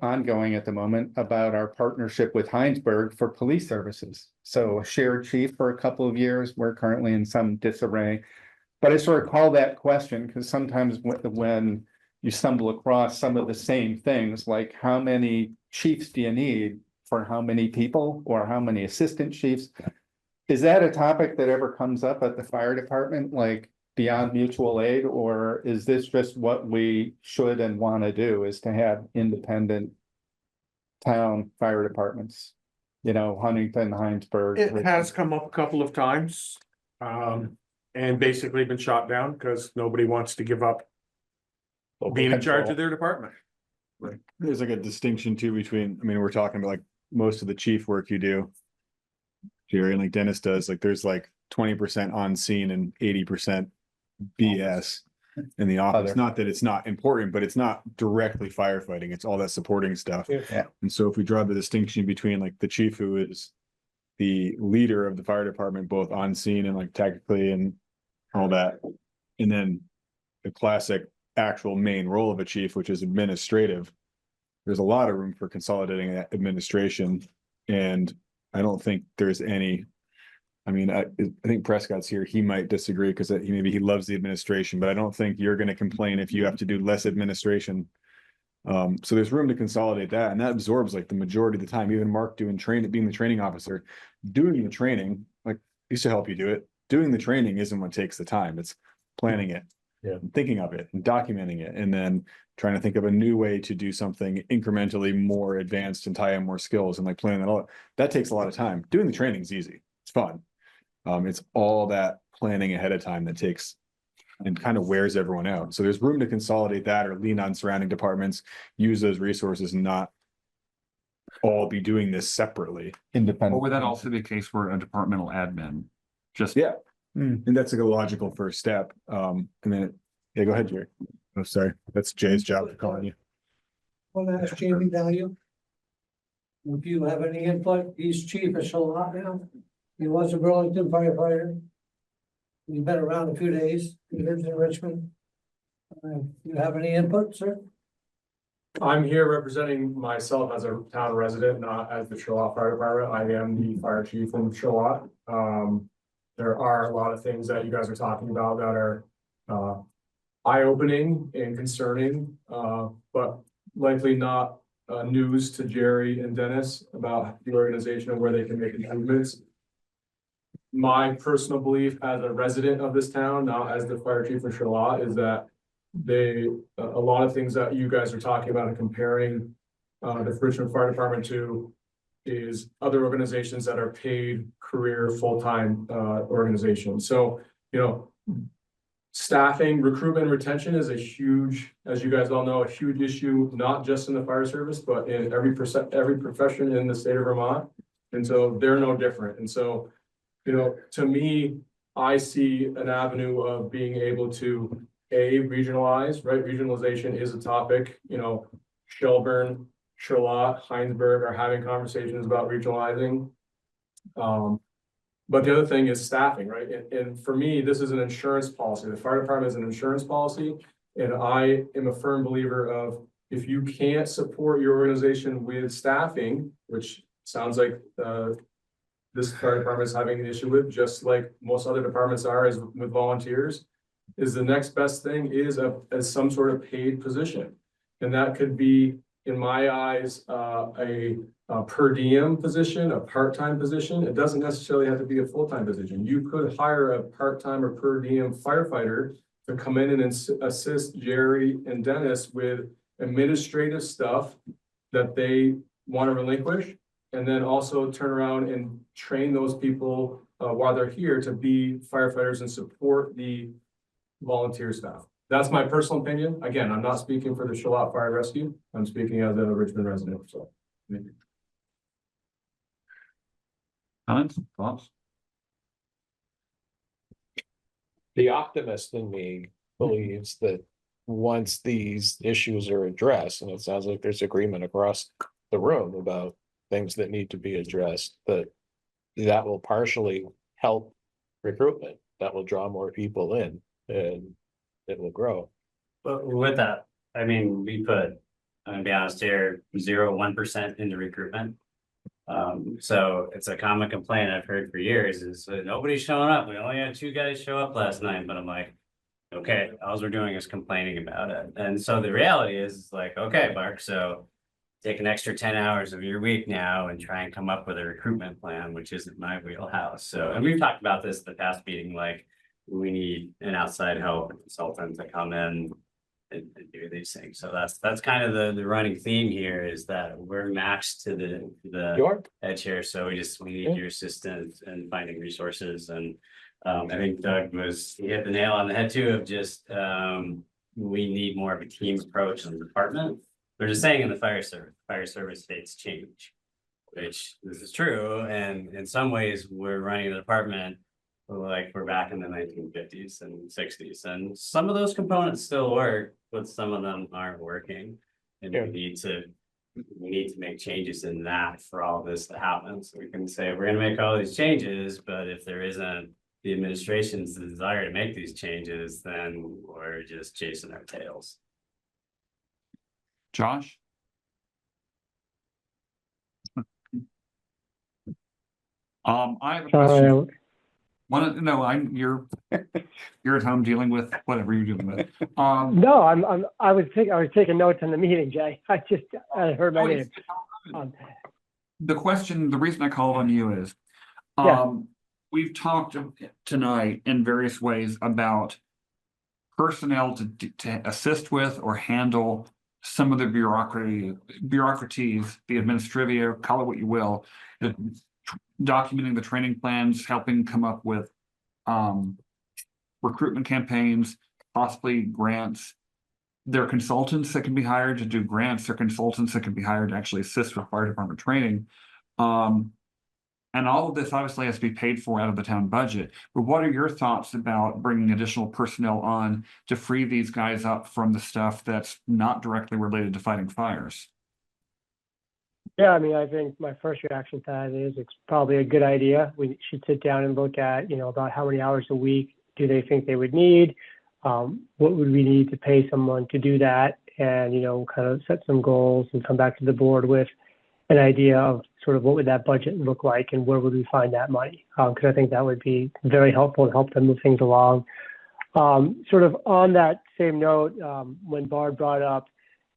ongoing at the moment about our partnership with Heinsberg for police services. So a shared chief for a couple of years. We're currently in some disarray. But I sort of call that question because sometimes when you stumble across some of the same things, like how many chiefs do you need for how many people or how many assistant chiefs? Is that a topic that ever comes up at the fire department, like beyond mutual aid, or is this just what we should and want to do, is to have independent town fire departments? You know, Huntington, Heinsberg. It has come up a couple of times. And basically been shot down because nobody wants to give up being in charge of their department. There's like a distinction too between, I mean, we're talking about like most of the chief work you do, Jerry, and like Dennis does, like there's like 20% on scene and 80% BS in the office. Other. Not that it's not important, but it's not directly firefighting. It's all that supporting stuff. Yeah. And so if we draw the distinction between like the chief who is the leader of the fire department, both on scene and like tactically and all that, and then the classic actual main role of a chief, which is administrative, there's a lot of room for consolidating that administration. And I don't think there's any, I mean, I think Prescott's here, he might disagree because he loves the administration, but I don't think you're going to complain if you have to do less administration. So there's room to consolidate that, and that absorbs like the majority of the time. Even Mark being the training officer, doing the training, like used to help you do it. Doing the training isn't what takes the time. It's planning it, and thinking of it, and documenting it, and then trying to think of a new way to do something incrementally more advanced and tie in more skills, and like planning that all. That takes a lot of time. Doing the training is easy. It's fun. It's all that planning ahead of time that takes and kind of wears everyone out. So there's room to consolidate that or lean on surrounding departments, use those resources, and not all be doing this separately. Independent. Or would that also be a case where a departmental admin just? Yeah. And that's like a logical first step. And then, yeah, go ahead, Jerry. Oh, sorry. That's Jay's job for calling you. Want to ask Jamie Value? If you have any input, he's chief of Charlotte now. He was a Burlington firefighter. He's been around a few days. He lives in Richmond. You have any input, sir? I'm here representing myself as a town resident, not as the Charlotte Fire Department. I am the fire chief from Charlotte. There are a lot of things that you guys are talking about that are eye-opening and concerning, but likely not news to Jerry and Dennis about the organization and where they can make improvements. My personal belief as a resident of this town, not as the fire chief of Charlotte, is that a lot of things that you guys are talking about and comparing the Richmond Fire Department to is other organizations that are paid career full-time organizations. So, you know, staffing, recruitment, and retention is a huge, as you guys all know, a huge issue, not just in the fire service, but in every profession in the state of Vermont. And so they're no different. And so, you know, to me, I see an avenue of being able to regionalize, right? Regionalization is a topic, you know, Shelburne, Charlotte, Heinsberg are having conversations about regionalizing. But the other thing is staffing, right? And for me, this is an insurance policy. The fire department is an insurance policy. And I am a firm believer of if you can't support your organization with staffing, which sounds like this fire department is having an issue with, just like most other departments are, is with volunteers, is the next best thing is some sort of paid position. And that could be, in my eyes, a per diem position, a part-time position. It doesn't necessarily have to be a full-time position. You could hire a part-time or per diem firefighter to come in and assist Jerry and Dennis with administrative stuff that they want to relinquish, and then also turn around and train those people while they're here to be firefighters and support the volunteer staff. That's my personal opinion. Again, I'm not speaking for the Charlotte Fire Rescue. I'm speaking as a Richmond resident. So, Comments, thoughts? The optimist in me believes that once these issues are addressed, and it sounds like there's agreement across the room about things that need to be addressed, that will partially help recruitment, that will draw more people in, and it will grow. But with that, I mean, we put, I'm gonna be honest here, 0.1% into recruitment. So it's a common complaint I've heard for years is nobody's showing up. We only had 2 guys show up last night, but I'm like, okay, all we're doing is complaining about it. And so the reality is like, okay, Mark, so take an extra 10 hours of your week now and try and come up with a recruitment plan, which isn't my wheelhouse. So, and we've talked about this at the past meeting, like we need an outside help consultant to come in and do these things. So that's kind of the running theme here is that we're maxed to the edge here. So we need your assistance in finding resources. And I think Doug he hit the nail on the head too of just we need more of a team approach in the department. We're just saying in the fire service states change, which this is true. And in some ways we're running the department like we're back in the 1950s and 60s. And some of those components still work, but some of them aren't working. And we need to make changes in that for all this to happen. So we can say we're going to make all these changes, but if there isn't the administration's desire to make these changes, then we're just chasing our tails. Josh? I have a question. You're at home dealing with whatever you're dealing with. No, I was taking notes on the meeting, Jay. I heard my name. The reason I called on you is, we've talked tonight in various ways about personnel to assist with or handle some of the bureaucraties, the administrivia, call it what you will, documenting the training plans, helping come up with recruitment campaigns, possibly grants. There are consultants that can be hired to do grants. There are consultants that can be hired to actually assist with fire department training. And all of this obviously has to be paid for out of the town budget. But what are your thoughts about bringing additional personnel on to free these guys up from the stuff that's not directly related to fighting fires? Yeah, I mean, I think my first reaction to that is it's probably a good idea. We should sit down and look at, about how many hours a week do they think they would need? What would we need to pay someone to do that? And, kind of set some goals and come back to the board with an idea of sort of what would that budget look like and where would we find that money? Because I think that would be very helpful to help them move things along. Sort of on that same note, when Barb brought up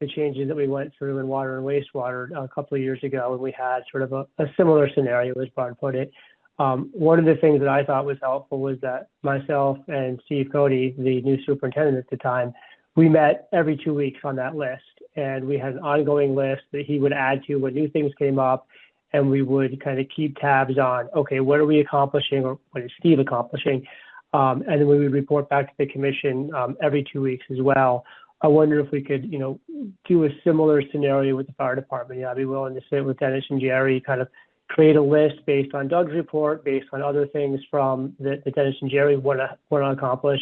the changes that we went through in water and wastewater a couple of years ago, when we had sort of a similar scenario, as Barb put it, one of the things that I thought was helpful was that myself and Steve Cody, the new superintendent at the time, we met every 2 weeks on that list. And we had an ongoing list that he would add to when new things came up. And we would kind of keep tabs on, okay, what are we accomplishing or what is Steve accomplishing? And then we would report back to the commission every 2 weeks as well. I wonder if we could, do a similar scenario with the fire department. I'd be willing to sit with Dennis and Jerry, kind of create a list based on Doug's report, based on other things from that Dennis and Jerry want to accomplish.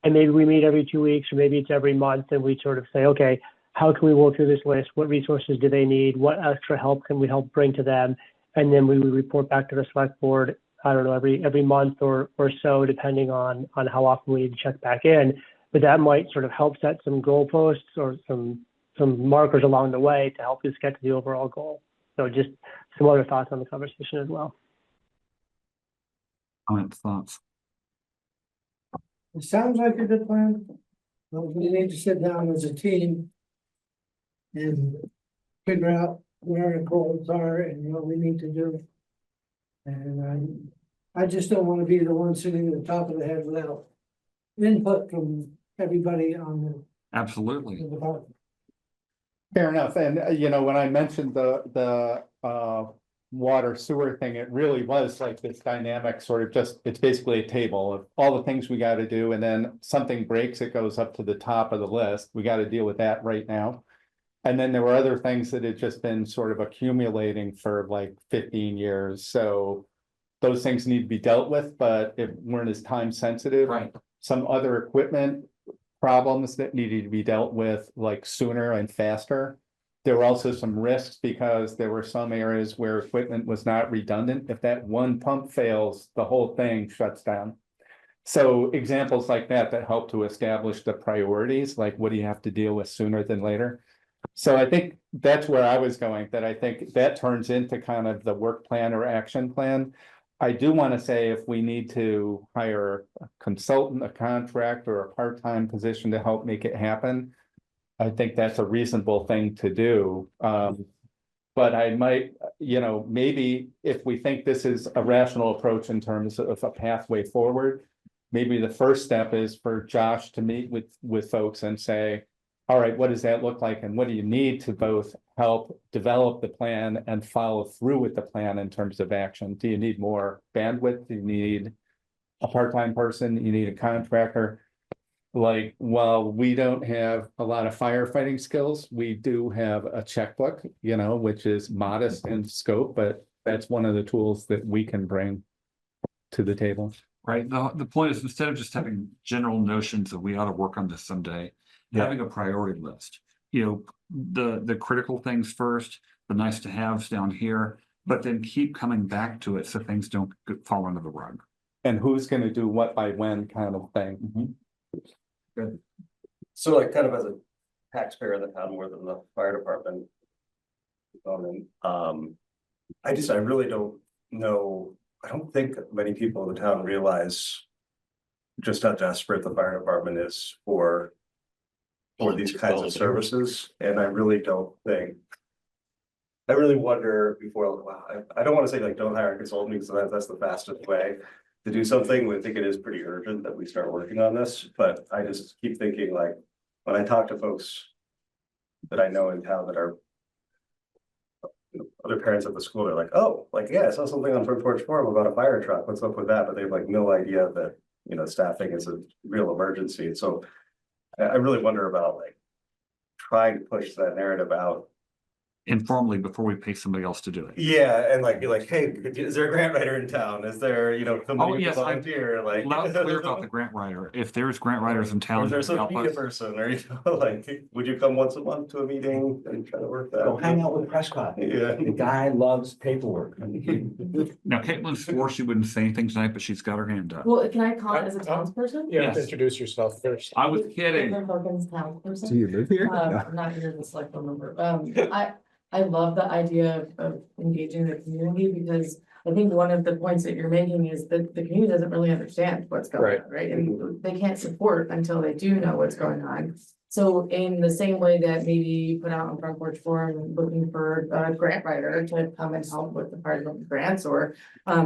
And maybe we meet every 2 weeks, or maybe it's every month, and we sort of say, okay, how can we work through this list? What resources do they need? What extra help can we help bring to them? And then we would report back to the select board, I don't know, every month or so, depending on how often we need to check back in. But that might sort of help set some goalposts or some markers along the way to help us get to the overall goal. So just some other thoughts on the conversation as well. Thoughts? It sounds like a good plan. We need to sit down as a team and figure out where our goals are and what we need to do. And I just don't want to be the one sitting at the top of the head without input from everybody on the Absolutely. department. Fair enough. And when I mentioned the water sewer thing, it really was like this dynamic sort of it's basically a table of all the things we got to do. And then something breaks, it goes up to the top of the list. We got to deal with that right now. And then there were other things that had just been sort of accumulating for like 15 years. So those things need to be dealt with, but it weren't as time sensitive. Right. Some other equipment problems that needed to be dealt with like sooner and faster. There were also some risks because there were some areas where equipment was not redundant. If that one pump fails, the whole thing shuts down. So examples like that help to establish the priorities, like what do you have to deal with sooner than later? So I think that's where I was going, that I think that turns into kind of the work plan or action plan. I do want to say if we need to hire a consultant, a contractor, or a part-time position to help make it happen, I think that's a reasonable thing to do. But I might, maybe if we think this is a rational approach in terms of a pathway forward, maybe the first step is for Josh to meet with folks and say, all right, what does that look like? And what do you need to both help develop the plan and follow through with the plan in terms of action? Do you need more bandwidth? Do you need a part-time person? You need a contractor? Like, while we don't have a lot of firefighting skills, we do have a checkbook, which is modest in scope, but that's one of the tools that we can bring to the table. Right. The point is, instead of just having general notions that we ought to work on this someday, having a priority list, the critical things first, the nice to haves down here, but then keep coming back to it so things don't fall under the rug. And who's going to do what by when kind of thing. Good. So like kind of as a taxpayer in the town more than the fire department. I really don't know. I don't think many people in the town realize just how desperate the fire department is for these kinds of services. And I really don't think, I really wonder before, wow, I don't want to say like don't hire a consultant because that's the fastest way to do something. I think it is pretty urgent that we start working on this, but I just keep thinking like, when I talk to folks that I know in town that are other parents at the school, they're like, oh, like, yeah, I saw something on Front Porch Forum about a fire truck. What's up with that? But they have like no idea that, staffing is a real emergency. And so I really wonder about like trying to push that narrative out Informally before we pay somebody else to do it. Yeah, and like be like, hey, is there a grant writer in town? Is there, somebody who yes, can volunteer? Like loud and clear about the grant writer. If there's grant writers in town, or is there some help media us. person, or like, would you come once a month to a meeting and try to work that? Go hang out with Prescott. Yeah. The guy loves paperwork. Now, Caitlin swore she wouldn't say anything tonight, but she's got her hand up. Well, can I comment as a townsperson? You have to Yes. introduce yourself first. I was kidding. Caitlin Perkins, townsperson. Do you live here? I'm not here to select a member. I love the idea of engaging the community because I think one of the points that you're making is that the community doesn't really understand what's going on, right? And they can't support until they do know what's going on. So in the same way that maybe you put out on Front Porch Forum looking for a grant writer to come and help with the fire department grants, or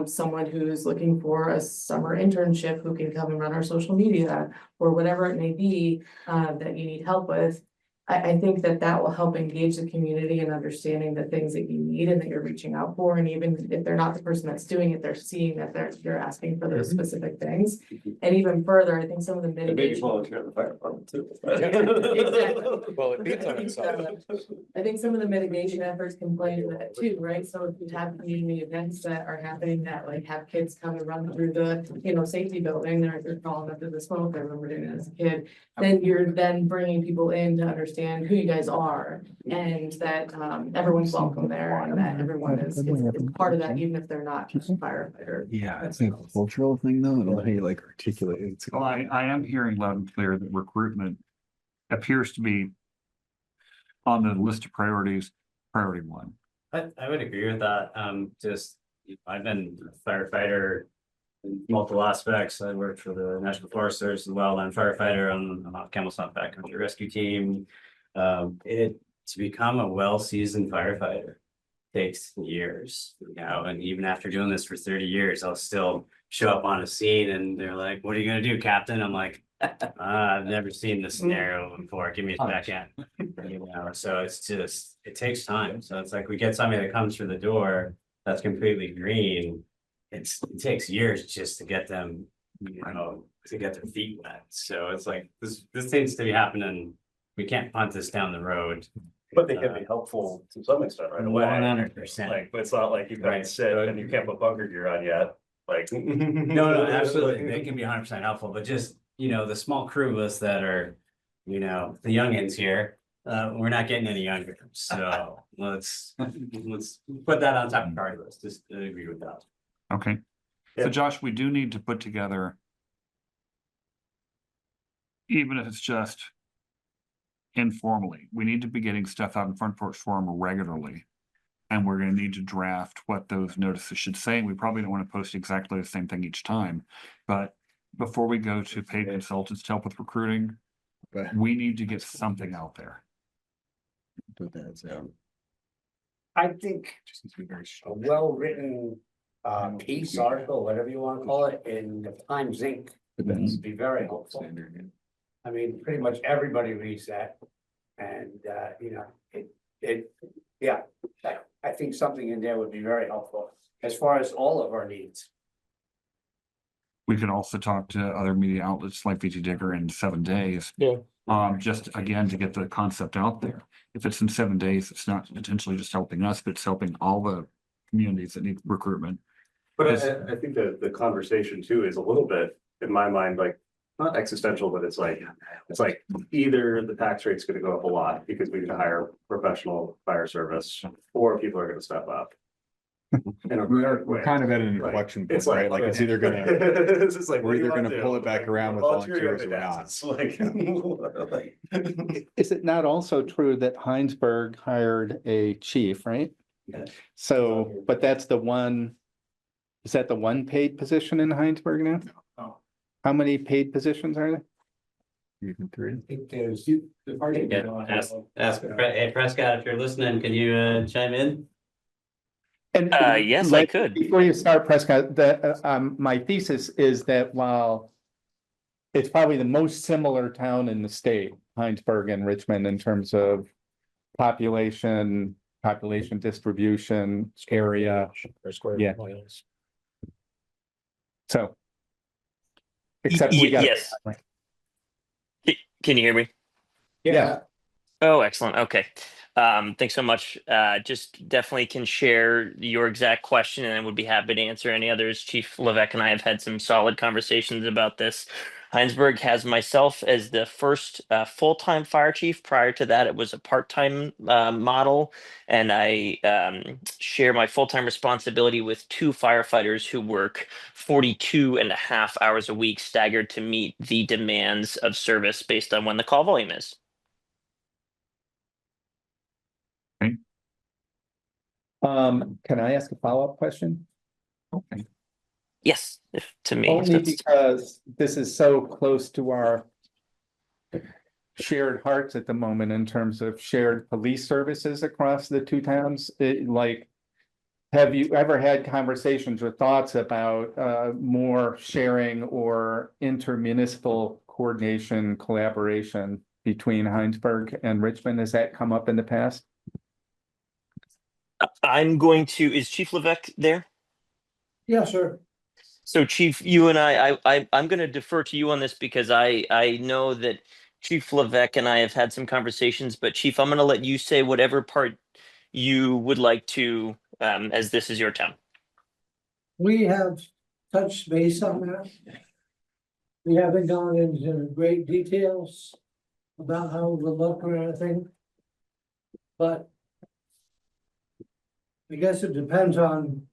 someone who's looking for a summer internship who can come and run our social media, or whatever it may be that you need help with. I think that will help engage the community in understanding the things that you need and that you're reaching out for. And even if they're not the person that's doing it, they're seeing that you're asking for those specific things. And even further, I think some of the Maybe mitigation. volunteer at the fire department too. Exactly. Well, it feeds on itself. I think some of the mitigation efforts can play into that too, right? So if you have community events that are happening that like have kids come and run through the, safety building, they're calling up to the smoke. I remember doing it as a kid. Then you're then bringing people in to understand who you guys are and that everyone's welcome there and that everyone is part of that, even if they're not a firefighter. Yeah, it's a cultural thing though. I don't know how you like articulate it. Well, I am hearing loud and clear that recruitment appears to be on the list of priorities, priority one. I would agree with that. I've been a firefighter in multiple aspects. I worked for the National Forest Service as well, and firefighter on Camel Stump backcountry rescue team. To become a well-seasoned firefighter takes years, and even after doing this for 30 years, I'll still show up on a scene and they're like, what are you gonna do, Captain? I'm like, I've never seen this scenario before. Give me a second. So it's just, it takes time. So it's like we get somebody that comes through the door that's completely green. It takes years just to get them, to get their feet wet. So it's like this seems to be happening. We can't punt this down the road. But they can be helpful to some extent right away. 100%. Like, it's not like you can't sit and you can't put bunker gear on yet. Like. No, absolutely. They can be 100% helpful, but just, the small crew of us that are you know, the youngins here, we're not getting any younger, so let's put that on top of our list, just agree with that. Okay, so Josh, we do need to put together, even if it's just informally, we need to be getting stuff out in Front Porch Forum regularly. And we're gonna need to draft what those notices should say. We probably don't want to post exactly the same thing each time. But before we go to paid consultants to help with recruiting, Okay. we need to get something out there. Put that, so. I think Just needs to be very a short. well-written piece, article, whatever you wanna call it, in the Times Inc. But that's would be very helpful. standard, yeah. I mean, pretty much everybody reads that. And you know, yeah, I think something in there would be very helpful as far as all of our needs. We could also talk to other media outlets like VT Digger in 7 days. Yeah. Just again, to get the concept out there. If it's in 7 days, it's not potentially just helping us, but it's helping all the communities that need recruitment. But I think that the conversation too is a little bit, in my mind, like, not existential, but it's like either the tax rate's gonna go up a lot because we can hire professional fire service, or people are gonna step up. We're kind of at an Right. inflection point, It's right? Like it's either gonna, It's just like, what we're do you either wanna gonna do? pull it back Like, around with volunteer volunteers or your not. taxes, like. Is it not also true that Heinsberg hired a chief, right? Yeah. So, but that's the one, is that the one paid position in Heinsberg now? Oh. How many paid positions are there? Even three. I think there's. Yeah, ask, hey Prescott, if you're listening, can you chime in? And Yes, I like, could. Before you start, Prescott, my thesis is that while it's probably the most similar town in the state, Heinsberg and Richmond, in terms of population distribution, area, Per square Yeah. miles. so. Except we got. Yes. Can you hear me? Yeah. Oh, excellent. Okay. Thanks so much. Just definitely can share your exact question and I would be happy to answer any others. Chief Levesque and I have had some solid conversations about this. Heinsberg has myself as the first full-time fire chief. Prior to that, it was a part-time model. And I share my full-time responsibility with 2 firefighters who work 42 and a half hours a week staggered to meet the demands of service based on when the call volume is. Can I ask a follow-up question? Okay. Yes, if to me. Only because this is so close to our shared hearts at the moment in terms of shared police services across the 2 towns. Have you ever had conversations or thoughts about more sharing or intermunicipal coordination, collaboration between Heinsberg and Richmond? Has that come up in the past? I'm going to, is Chief Levesque there? Yeah, sir. So Chief, you and I'm going to defer to you on this because I know that Chief Levesque and I have had some conversations, but Chief, I'm going to let you say whatever part you would like to, as this is your town. We have touched base on that. We haven't gone into great details about how it will look or anything. But I guess it depends on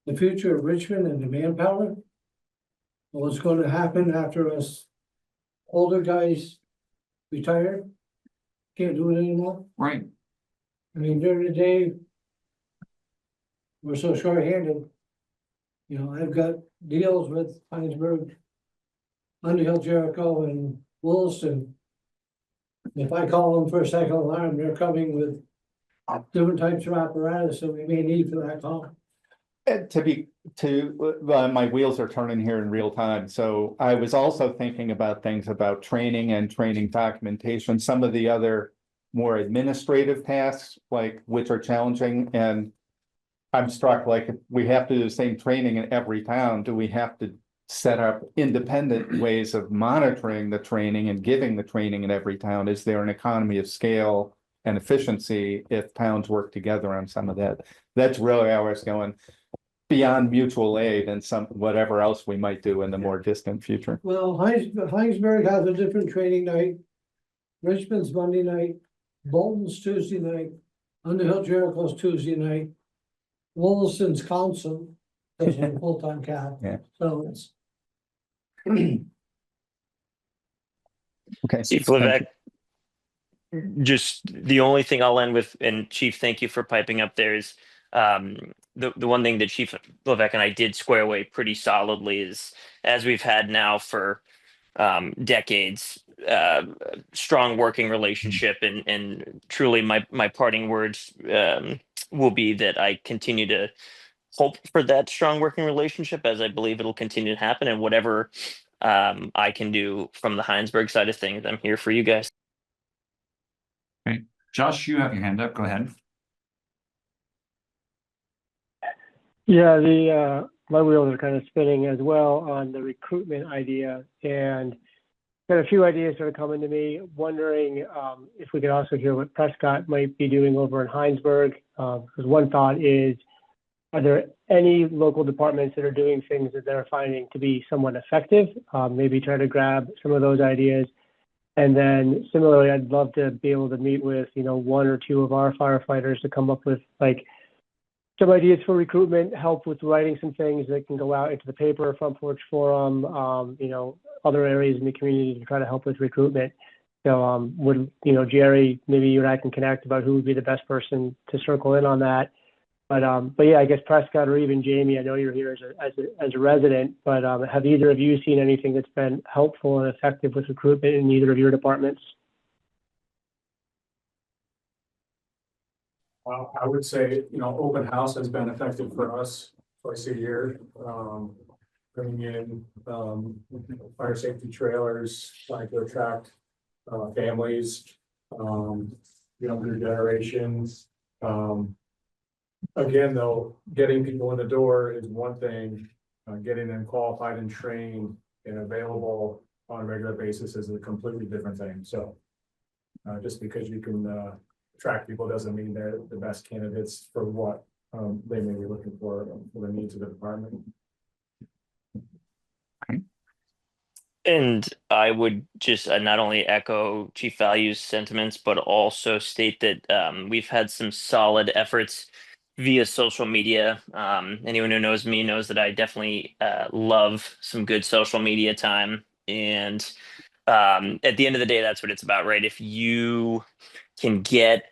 the future of Richmond and the manpower. What's going to happen after us older guys retire? Can't do it anymore. Right. I mean, during the day, we're so short-handed. You know, I've got deals with Heinsberg, Underhill, Jericho, and Williston. If I call them for a second alarm, they're coming with different types of apparatus that we may need for that call. My wheels are turning here in real time, so I was also thinking about things about training and training documentation, some of the other more administrative tasks, like which are challenging, and I'm struck, like, if we have to do the same training in every town, do we have to set up independent ways of monitoring the training and giving the training in every town? Is there an economy of scale and efficiency if towns work together on some of that? That's really how I was going. beyond mutual aid and some, whatever else we might do in the more distant future. Well, Heinsberg has a different training night. Richmond's Monday night, Bolton's Tuesday night, Underhill Jericho's Tuesday night. Williston's council does a full-time cap. Yeah. So it's. Okay. Chief thank Levesque, just the only thing I'll end with, and Chief, thank you for piping up there, is the one thing that Chief Levesque and I did square away pretty solidly is, as we've had now for decades, strong working relationship, and truly my parting words will be that I continue to hope for that strong working relationship, as I believe it'll continue to happen, and whatever I can do from the Heinsberg side of things, I'm here for you guys. Okay, Josh, you have your hand up. Go ahead. Yeah, my wheels are kind of spinning as well on the recruitment idea, and got a few ideas that are coming to me. Wondering if we could also hear what Prescott might be doing over in Heinsberg. Because one thought is, are there any local departments that are doing things that they're finding to be somewhat effective? Maybe try to grab some of those ideas. And then similarly, I'd love to be able to meet with, one or two of our firefighters to come up with like some ideas for recruitment, help with writing some things that can go out into the paper, Front Porch Forum, other areas in the community to try to help with recruitment. So Jerry, maybe you and I can connect about who would be the best person to circle in on that. But yeah, I guess Prescott or even Jamie, I know you're here as a resident, but have either of you seen anything that's been helpful and effective with recruitment in either of your departments? Well, I would say, open house has been effective for us twice a year. Bringing in fire safety trailers, trying to attract families, younger generations. Again, though, getting people in the door is one thing. Getting them qualified and trained and available on a regular basis is a completely different thing. So just because you can attract people doesn't mean they're the best candidates for what they may be looking for the needs of the department. And I would just not only echo Chief Value's sentiments, but also state that we've had some solid efforts via social media. Anyone who knows me knows that I definitely love some good social media time. And at the end of the day, that's what it's about, right? If you can get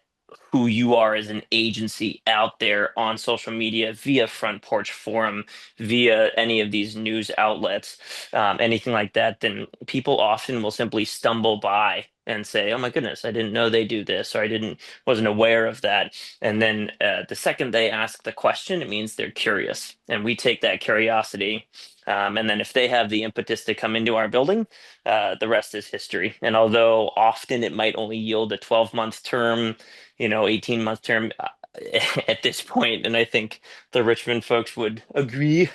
who you are as an agency out there on social media via Front Porch Forum, via any of these news outlets, anything like that, then people often will simply stumble by and say, oh my goodness, I didn't know they do this, or wasn't aware of that. And then the second they ask the question, it means they're curious. And we take that curiosity. And then if they have the impetus to come into our building, the rest is history. And although often it might only yield a 12-month term, 18-month term at this point, and I think the Richmond folks would agree,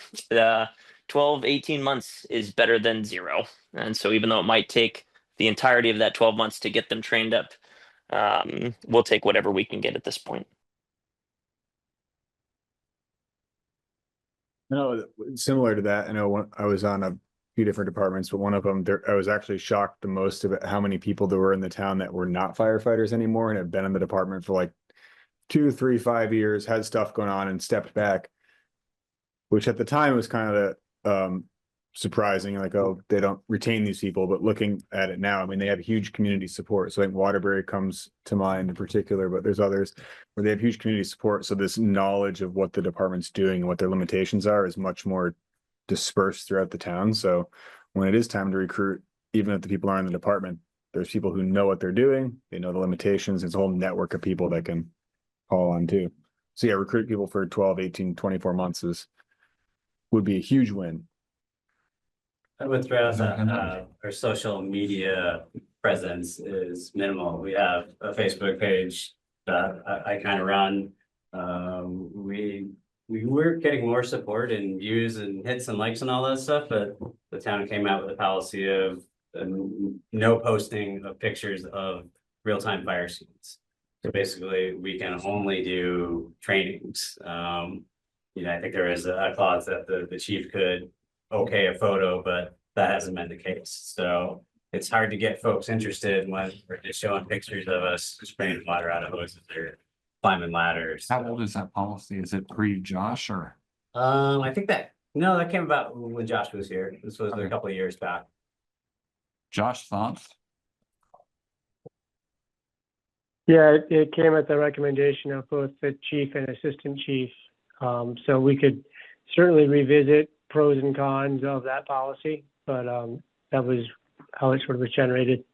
12, 18 months is better than 0. And so even though it might take the entirety of that 12 months to get them trained up, we'll take whatever we can get at this point. No, similar to that, I know I was on a few different departments, but one of them, I was actually shocked the most about how many people there were in the town that were not firefighters anymore and have been in the department for like 2, 3, 5 years, had stuff going on and stepped back, which at the time was kind of surprising, like, oh, they don't retain these people. But looking at it now, I mean, they have huge community support. So I think Waterbury comes to mind in particular, but there's others where they have huge community support. So this knowledge of what the department's doing and what their limitations are is much more dispersed throughout the town. So when it is time to recruit, even if the people aren't in the department, there's people who know what they're doing, they know the limitations. There's a whole network of people that can call on too. So yeah, recruit people for 12, 18, 24 months would be a huge win. I would throw out that our social media presence is minimal. We have a Facebook page that I kind of run. We were getting more support and views and hits and likes and all that stuff, but the town came out with a policy of no posting of pictures of real-time fire scenes. So basically, we can only do trainings. I think there is a clause that the chief could okay a photo, but that hasn't been the case, so. It's hard to get folks interested when we're just showing pictures of us spraying water out of hoses or climbing ladders. How old is that policy? Is it pre-Josh or? I think no, that came about when Josh was here. This was a Okay. couple of years back. Josh, thoughts? Yeah, it came at the recommendation of both the chief and assistant chief. So we could certainly revisit pros and cons of that policy, but that was how it sort of was generated.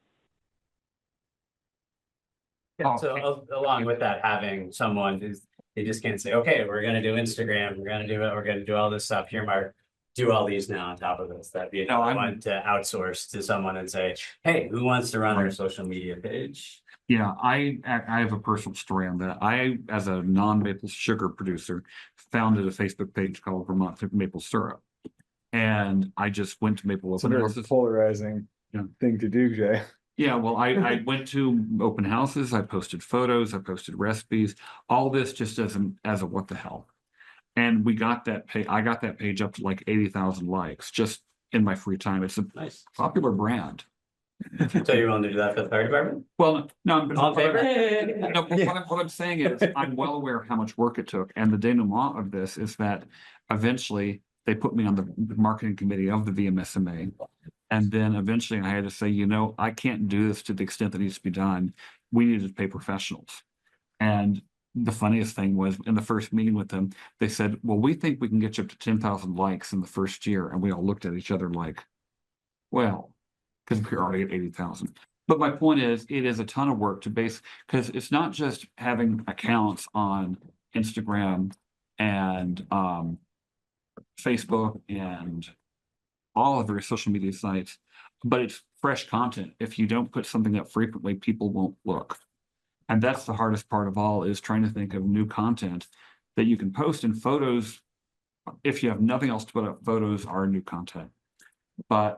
Yeah, so along with that, having someone who's, they just can't say, okay, we're gonna do Instagram, we're gonna do it, we're gonna do all this stuff, here, Mark. Do all these now on top of this, that'd be another one to outsource to someone and say, hey, who wants to run our social media page? Yeah, I have a personal story on that. I, as a non-maple sugar producer, founded a Facebook page called Vermont Maple Syrup. And I just went to Maple It's a Open very Houses. polarizing thing to do, Jay. Yeah, well, I went to open houses, I posted photos, I posted recipes, all this just as a what the hell. And we got that page, I got that page up to like 80,000 likes just in my free time. It's a Nice. popular brand. So you're willing to do that for the fire department? Well, no, but All in favor? no, but what I'm saying is, I'm well aware of how much work it took, and the denouement of this is that eventually they put me on the marketing committee of the VMSMA. And then eventually I had to say, you know, I can't do this to the extent that needs to be done. We need to pay professionals. And the funniest thing was in the first meeting with them, they said, well, we think we can get you up to 10,000 likes in the first year. And we all looked at each other like, well, because we're already at 80,000. But my point is, it is a ton of work to base, because it's not just having accounts on Instagram and Facebook and all of their social media sites, but it's fresh content. If you don't put something up frequently, people won't look. And that's the hardest part of all, is trying to think of new content that you can post. In photos, if you have nothing else to put up, photos are new content. But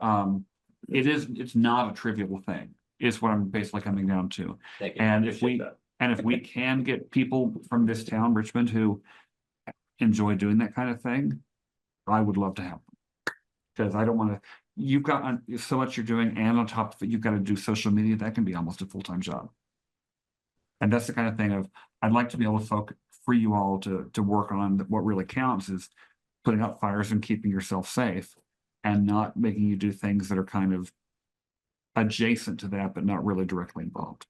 it's not a trivial thing, is what I'm basically coming down to. And if we can get people from this town, Richmond, who enjoy doing that kind of thing, I would love to have them. Because I don't want to, you've got so much you're doing, and on top of it, you've got to do social media. That can be almost a full-time job. And that's the kind of thing of, I'd like to be able to free you all to work on what really counts, is putting out fires and keeping yourself safe, and not making you do things that are kind of adjacent to that, but not really directly involved.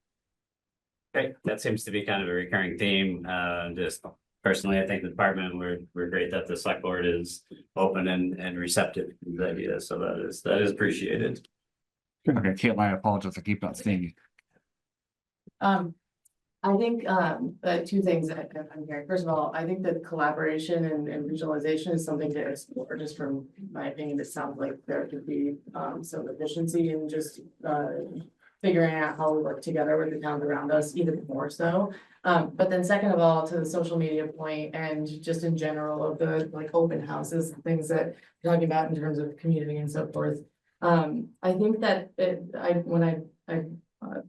Okay, that seems to be kind of a recurring theme. Just personally, I think the department, we're great that the select board is open and receptive to these ideas. So that is appreciated. Okay, Caitlin, I apologize. I keep not seeing you. I think two things that I'm hearing. First of all, I think that collaboration and visualization is something to explore. Just from my opinion, it sounds like there could be some efficiency in just figuring out how we work together with the towns around us, even more so. But then second of all, to the social media point, and just in general of the like open houses, things that you're talking about in terms of community and so forth. I think that when I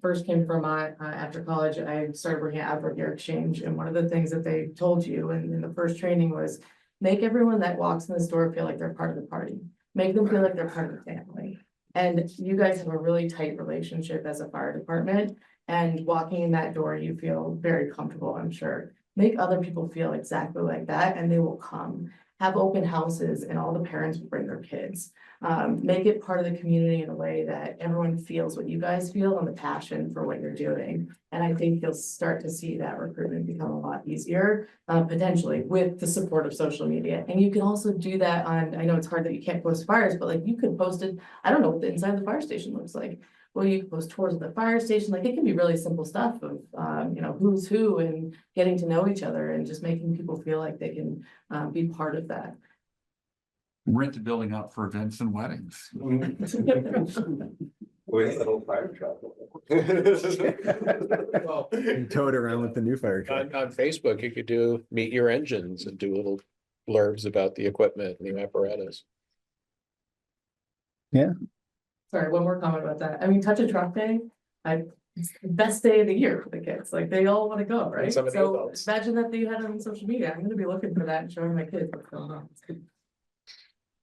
first came from after college, I started working at Adjourn Exchange, and one of the things that they told you in the first training was make everyone that walks in the store feel like they're part of the party. Make them feel like they're part of the family. And you guys have a really tight relationship as a fire department, and walking in that door, you feel very comfortable, I'm sure. Make other people feel exactly like that, and they will come. Have open houses, and all the parents will bring their kids. Make it part of the community in a way that everyone feels what you guys feel and the passion for what you're doing. And I think you'll start to see that recruitment become a lot easier, potentially with the support of social media. And you can also do that on, I know it's hard that you can't post fires, but like you could post it, I don't know what the inside of the fire station looks like. Well, you can post tours of the fire station, like it can be really simple stuff of, who's who and getting to know each other and just making people feel like they can be part of that. Rent the building out for events and weddings. With a little fire truck. Well, You tow it around with the new fire truck. on Facebook, you could do meet your engines and do little blurbs about the equipment and the apparatus. Sorry, one more comment about that. I mean, Touch a Truck Day, it's the best day of the year for the kids, like they all wanna go, right? some of the So adults. imagine that they had it on social media, I'm gonna be looking for that and showing my kids what's going on. It's good.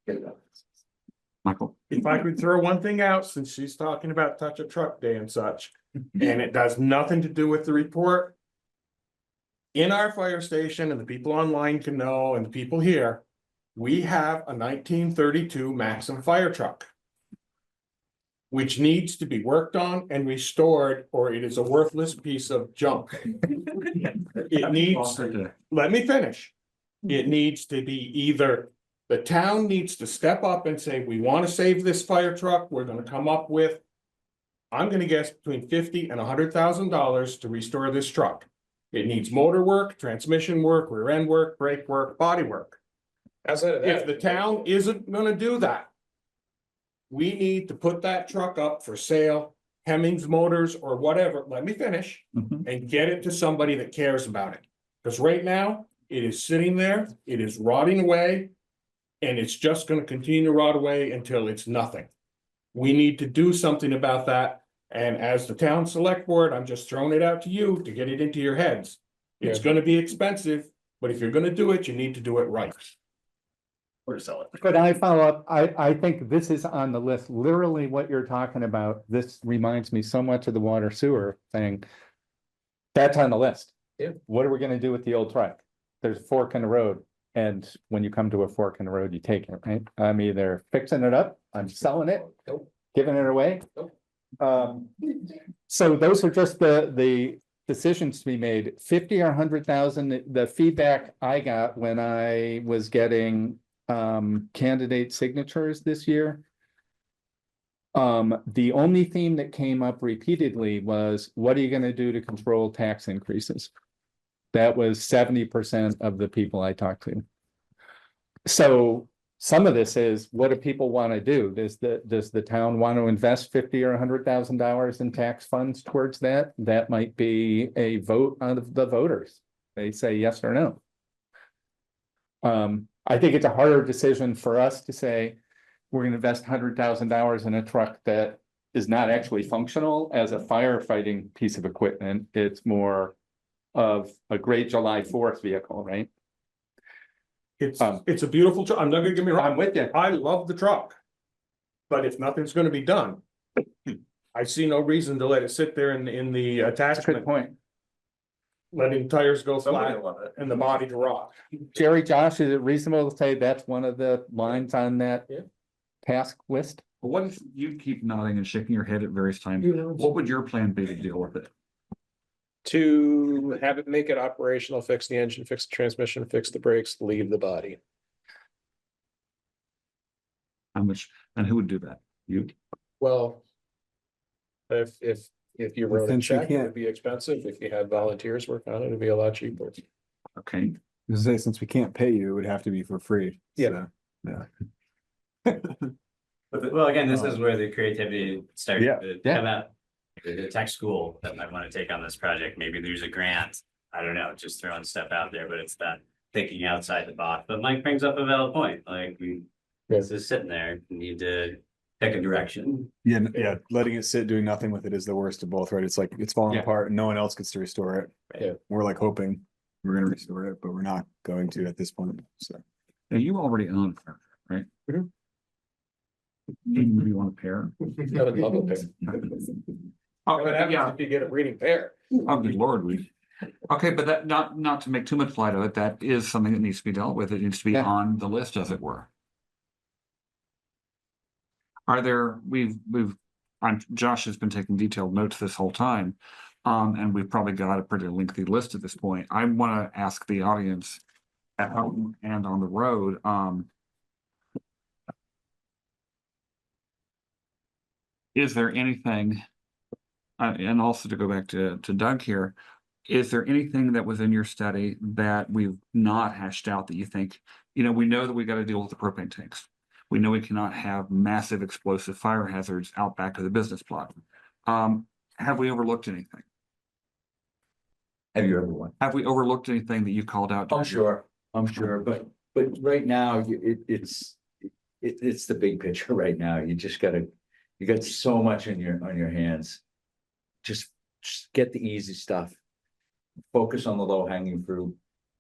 Good. Michael? If I could throw one thing out, since she's talking about touch a truck day and such, and it does nothing to do with the report. In our fire station, and the people online can know, and the people here, we have a 1932 Maxim fire truck. Which needs to be worked on and restored, or it is a worthless piece of junk. It needs, let me finish. It needs to be either, the town needs to step up and say, we want to save this fire truck, we're gonna come up with. I'm gonna guess between $50,000 and $100,000 to restore this truck. It needs motor work, transmission work, rear end work, brake work, body work. Outside of If that, the town isn't gonna do that. We need to put that truck up for sale, Hemmings Motors or whatever, let me finish, and get it to somebody that cares about it. Because right now, it is sitting there, it is rotting away. And it's just gonna continue to rot away until it's nothing. We need to do something about that, and as the town select board, I'm just throwing it out to you to get it into your heads. It's Yeah. gonna be expensive, but if you're gonna do it, you need to do it right. Or to sell it. Could I follow up? I think this is on the list, literally what you're talking about. This reminds me so much of the water sewer thing. That's on the list. Yeah. What are we gonna do with the old truck? There's a fork in the road, and when you come to a fork in the road, you take it, right? I'm either fixing it up, I'm selling it, Nope. giving it away. Nope. So those are just the decisions to be made, 50 or 100,000, the feedback I got when I was getting candidate signatures this year. The only theme that came up repeatedly was, what are you gonna do to control tax increases? That was 70% of the people I talked to. So some of this is, what do people want to do? Does the town want to invest $50,000 or $100,000 in tax funds towards that? That might be a vote out of the voters. They say yes or no. I think it's a harder decision for us to say, we're gonna invest $100,000 in a truck that is not actually functional as a firefighting piece of equipment. It's more of a great July 4th vehicle, right? It's a beautiful truck, I'm not gonna get me wrong. I'm with you. I love the truck. But if nothing's gonna be done. I see no reason to let it sit there in the That's a good attachment, point. letting tires go Somebody flat will love it. and the body to rot. Jerry, Josh, is it reasonable to say that's one of the lines on that Yeah. task list? But what if you keep nodding and shaking your head at various times? What would your plan be to deal with it? to have it, make it operational, fix the engine, fix the transmission, fix the brakes, leave the body. How much, and who would do that? You? Well, if you Well, wrote a since you check, it can't- would be expensive. If you had volunteers work on it, it'd be a lot cheaper. Okay, Say, since we can't pay you, it would have to be for free. Yeah. So, Well, again, this is where the creativity starts Yeah, to yeah. come out. The tech school that might want to take on this project, maybe there's a grant. I don't know, just throwing stuff out there, but it's that thinking outside the box. But Mike brings up a valid point, like this is sitting there, you need to pick a direction. yeah, letting it sit, doing nothing with it is the worst of both, right? It's like, it's falling Yeah. apart and no one else gets to restore it. Yeah. We're like hoping we're gonna restore it, but we're not going to at this point, so. now you already own, a car, right? Mhm. Do you want a pair? I would love a pair. Oh, What happens yeah, if you get a breeding pair? oh, good lord, okay, but that, not to make too much light of it, that is something that needs to be dealt with, it needs to be Yeah. on the list, as it were. Are there, Josh has been taking detailed notes this whole time. And we've probably got a pretty lengthy list at this point. I wanna ask the audience at home and on the road, is there anything, and also to go back to Doug here, is there anything that was in your study that we've not hashed out that you think, we know that we got to deal with the propane tanks. We know we cannot have massive explosive fire hazards out back of the business plot. Have we overlooked anything? Have you ever won? Have we overlooked anything that you called out? I'm sure, but right now, it's the big picture right now. You just gotta, you got so much on your hands. Just just get the easy stuff. Focus on the low hanging fruit,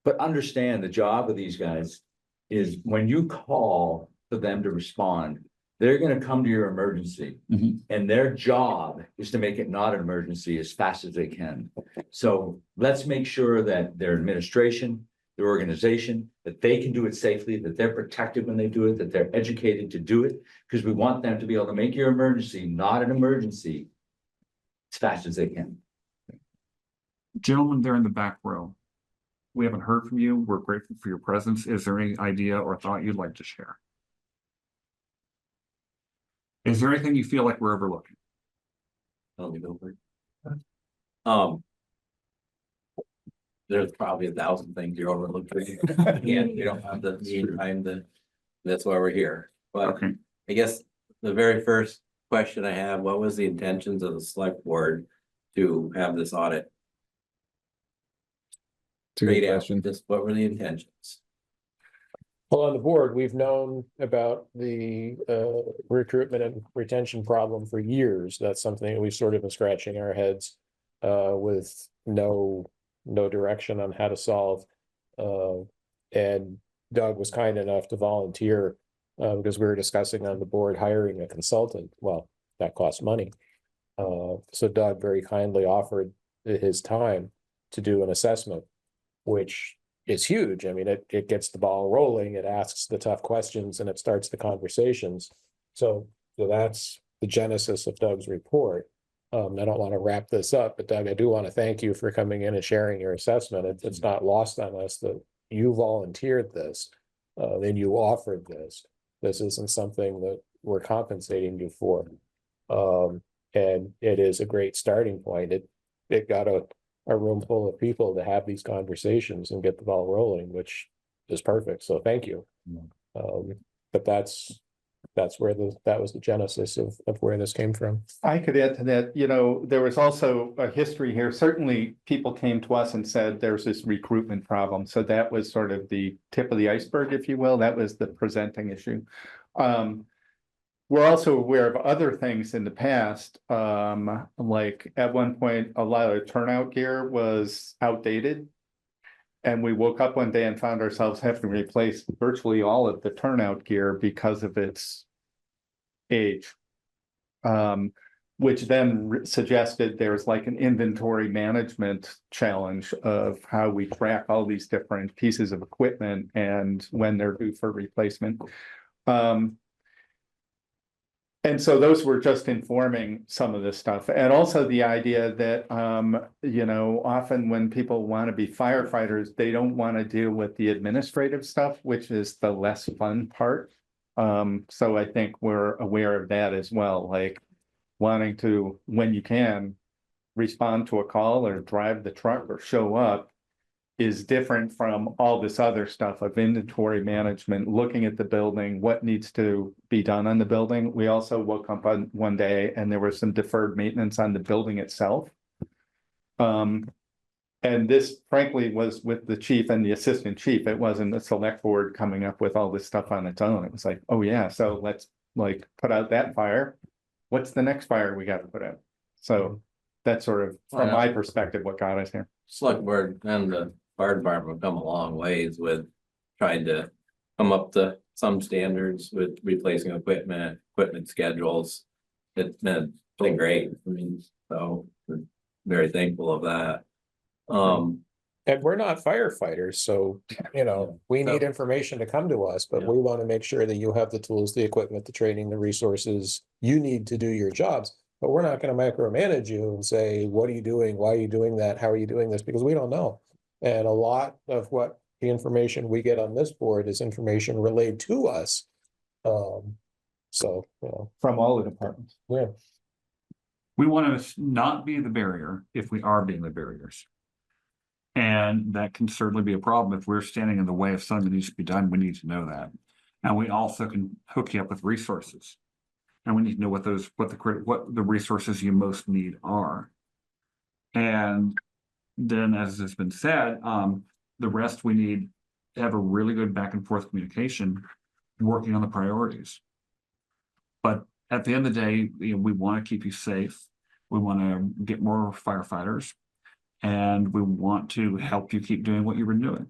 but understand the job of these guys is when you call for them to respond, they're gonna come to your emergency. Mhm. And their job is to make it not an emergency as fast as they can. So let's make sure that their administration, their organization, that they can do it safely, that they're protected when they do it, that they're educated to do it. Because we want them to be able to make your emergency not an emergency as fast as they can. Gentlemen, there in the back row. We haven't heard from you. We're grateful for your presence. Is there any idea or thought you'd like to share? Is there anything you feel like we're overlooking? There's probably 1,000 things you're overlooking. Again, we don't have the time that's why we're here. But Okay, I guess the very first question I have, what was the intentions of the select board to have this audit? It's a good question. Just what were the intentions? Well, on the board, we've known about the recruitment and retention problem for years. That's something that we've sort of been scratching our heads with no direction on how to solve. And Doug was kind enough to volunteer because we were discussing on the board hiring a consultant. Well, that costs money. So Doug very kindly offered his time to do an assessment, which is huge. I mean, it gets the ball rolling, it asks the tough questions, and it starts the conversations. So that's the genesis of Doug's report. I don't want to wrap this up, but Doug, I do want to thank you for coming in and sharing your assessment. It's not lost on us that you volunteered this, then you offered this. This isn't something that we're compensating you for. And it is a great starting point. It got a room full of people to have these conversations and get the ball rolling, which is perfect. So thank you. But that's where that was the genesis of where this came from. I could add to that, there was also a history here. Certainly, people came to us and said there's this recruitment problem. So that was sort of the tip of the iceberg, if you will. That was the presenting issue. We're also aware of other things in the past, like at one point, a lot of turnout gear was outdated. And we woke up one day and found ourselves having to replace virtually all of the turnout gear because of its age. Which then suggested there's like an inventory management challenge of how we track all these different pieces of equipment and when they're due for replacement. And so those were just informing some of this stuff. And also the idea that, often when people want to be firefighters, they don't want to deal with the administrative stuff, which is the less fun part. So I think we're aware of that as well, like wanting to, when you can, respond to a call or drive the truck or show up is different from all this other stuff of inventory management, looking at the building, what needs to be done on the building. We also woke up on one day and there was some deferred maintenance on the building itself. And this frankly was with the chief and the assistant chief. It wasn't the select board coming up with all this stuff on its own. It was like, oh yeah, so let's like put out that fire. What's the next fire we got to put out? So that's sort of, from my perspective, what got us here. Select board and the fire department have come a long ways with trying to come up to some standards with replacing equipment schedules. It's been great. I mean, so we're very thankful of that. And we're not firefighters, so, we need information to come to us, but we want to make sure that you have the tools, the equipment, the training, the resources you need to do your jobs. But we're not going to micromanage you and say, what are you doing? Why are you doing that? How are you doing this? Because we don't know. And a lot of what the information we get on this board is information relayed to us. From all the departments. Yeah. we want to not be the barrier if we are being the barriers. And that can certainly be a problem. If we're standing in the way of something that needs to be done, we need to know that. And we also can hook you up with resources. And we need to know what the resources you most need are. And then, as has been said, the rest we need to have a really good back and forth communication, working on the priorities. But at the end of the day, we want to keep you safe. We want to get more firefighters. And we want to help you keep doing what you've been doing.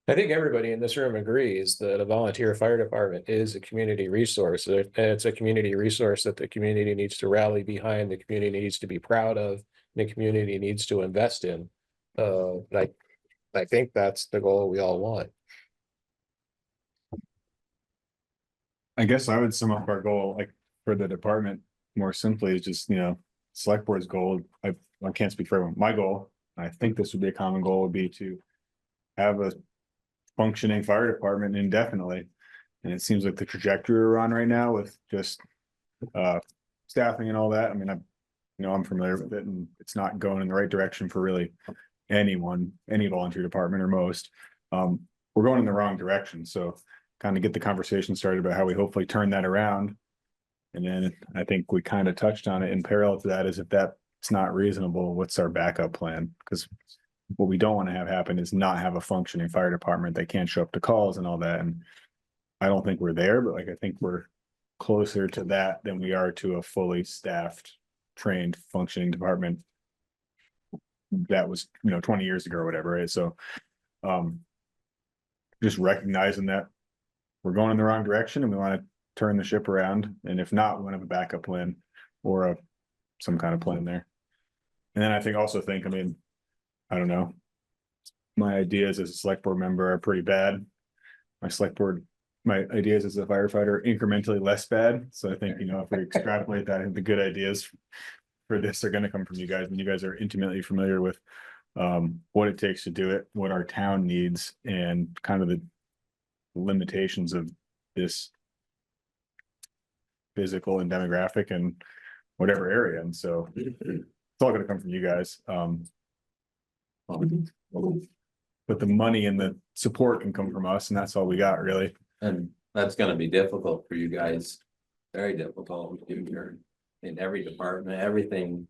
I think everybody in this room agrees that a volunteer fire department is a community resource. It's a community resource that the community needs to rally behind, the community needs to be proud of, the community needs to invest in. I think that's the goal we all want. I guess I would sum up our goal, like for the department, more simply is just, select board's goal. I can't speak for everyone. My goal, I think this would be a common goal, would be to have a functioning fire department indefinitely. And it seems like the trajectory we're on right now with just staffing and all that. I mean, I'm familiar with it, and it's not going in the right direction for really anyone, any volunteer department or most. We're going in the wrong direction. So kind of get the conversation started about how we hopefully turn that around. And then I think we kind of touched on it in parallel to that, is if that's not reasonable, what's our backup plan? Because what we don't want to have happen is not have a functioning fire department. They can't show up to calls and all that. And I don't think we're there, but I think we're closer to that than we are to a fully staffed, trained, functioning department that was, 20 years ago or whatever, right? So just recognizing that we're going in the wrong direction and we want to turn the ship around. And if not, we want to have a backup plan or some kind of plan there. And then I don't know. My ideas as a select board member are pretty bad. My ideas as a firefighter are incrementally less bad. So I think, if we extrapolate that, I think the good ideas for this are going to come from you guys, and you guys are intimately familiar with what it takes to do it, what our town needs, and kind of the limitations of this physical and demographic and whatever area. And so it's all going to come from you guys. But the money and the support can come from us, and that's all we got, really. And that's gonna be difficult for you guys, very difficult. You're in every department, everything,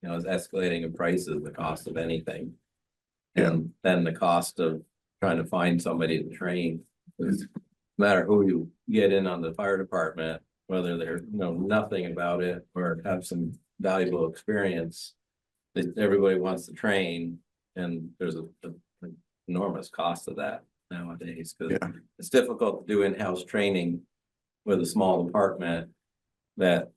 is escalating in prices, the cost of anything. And then the cost of trying to find somebody to train, no matter who you get in on the fire department, whether they know nothing about it or have some valuable experience, everybody wants to train, and there's an enormous cost of that nowadays, because it's difficult to do in-house training with a small department that,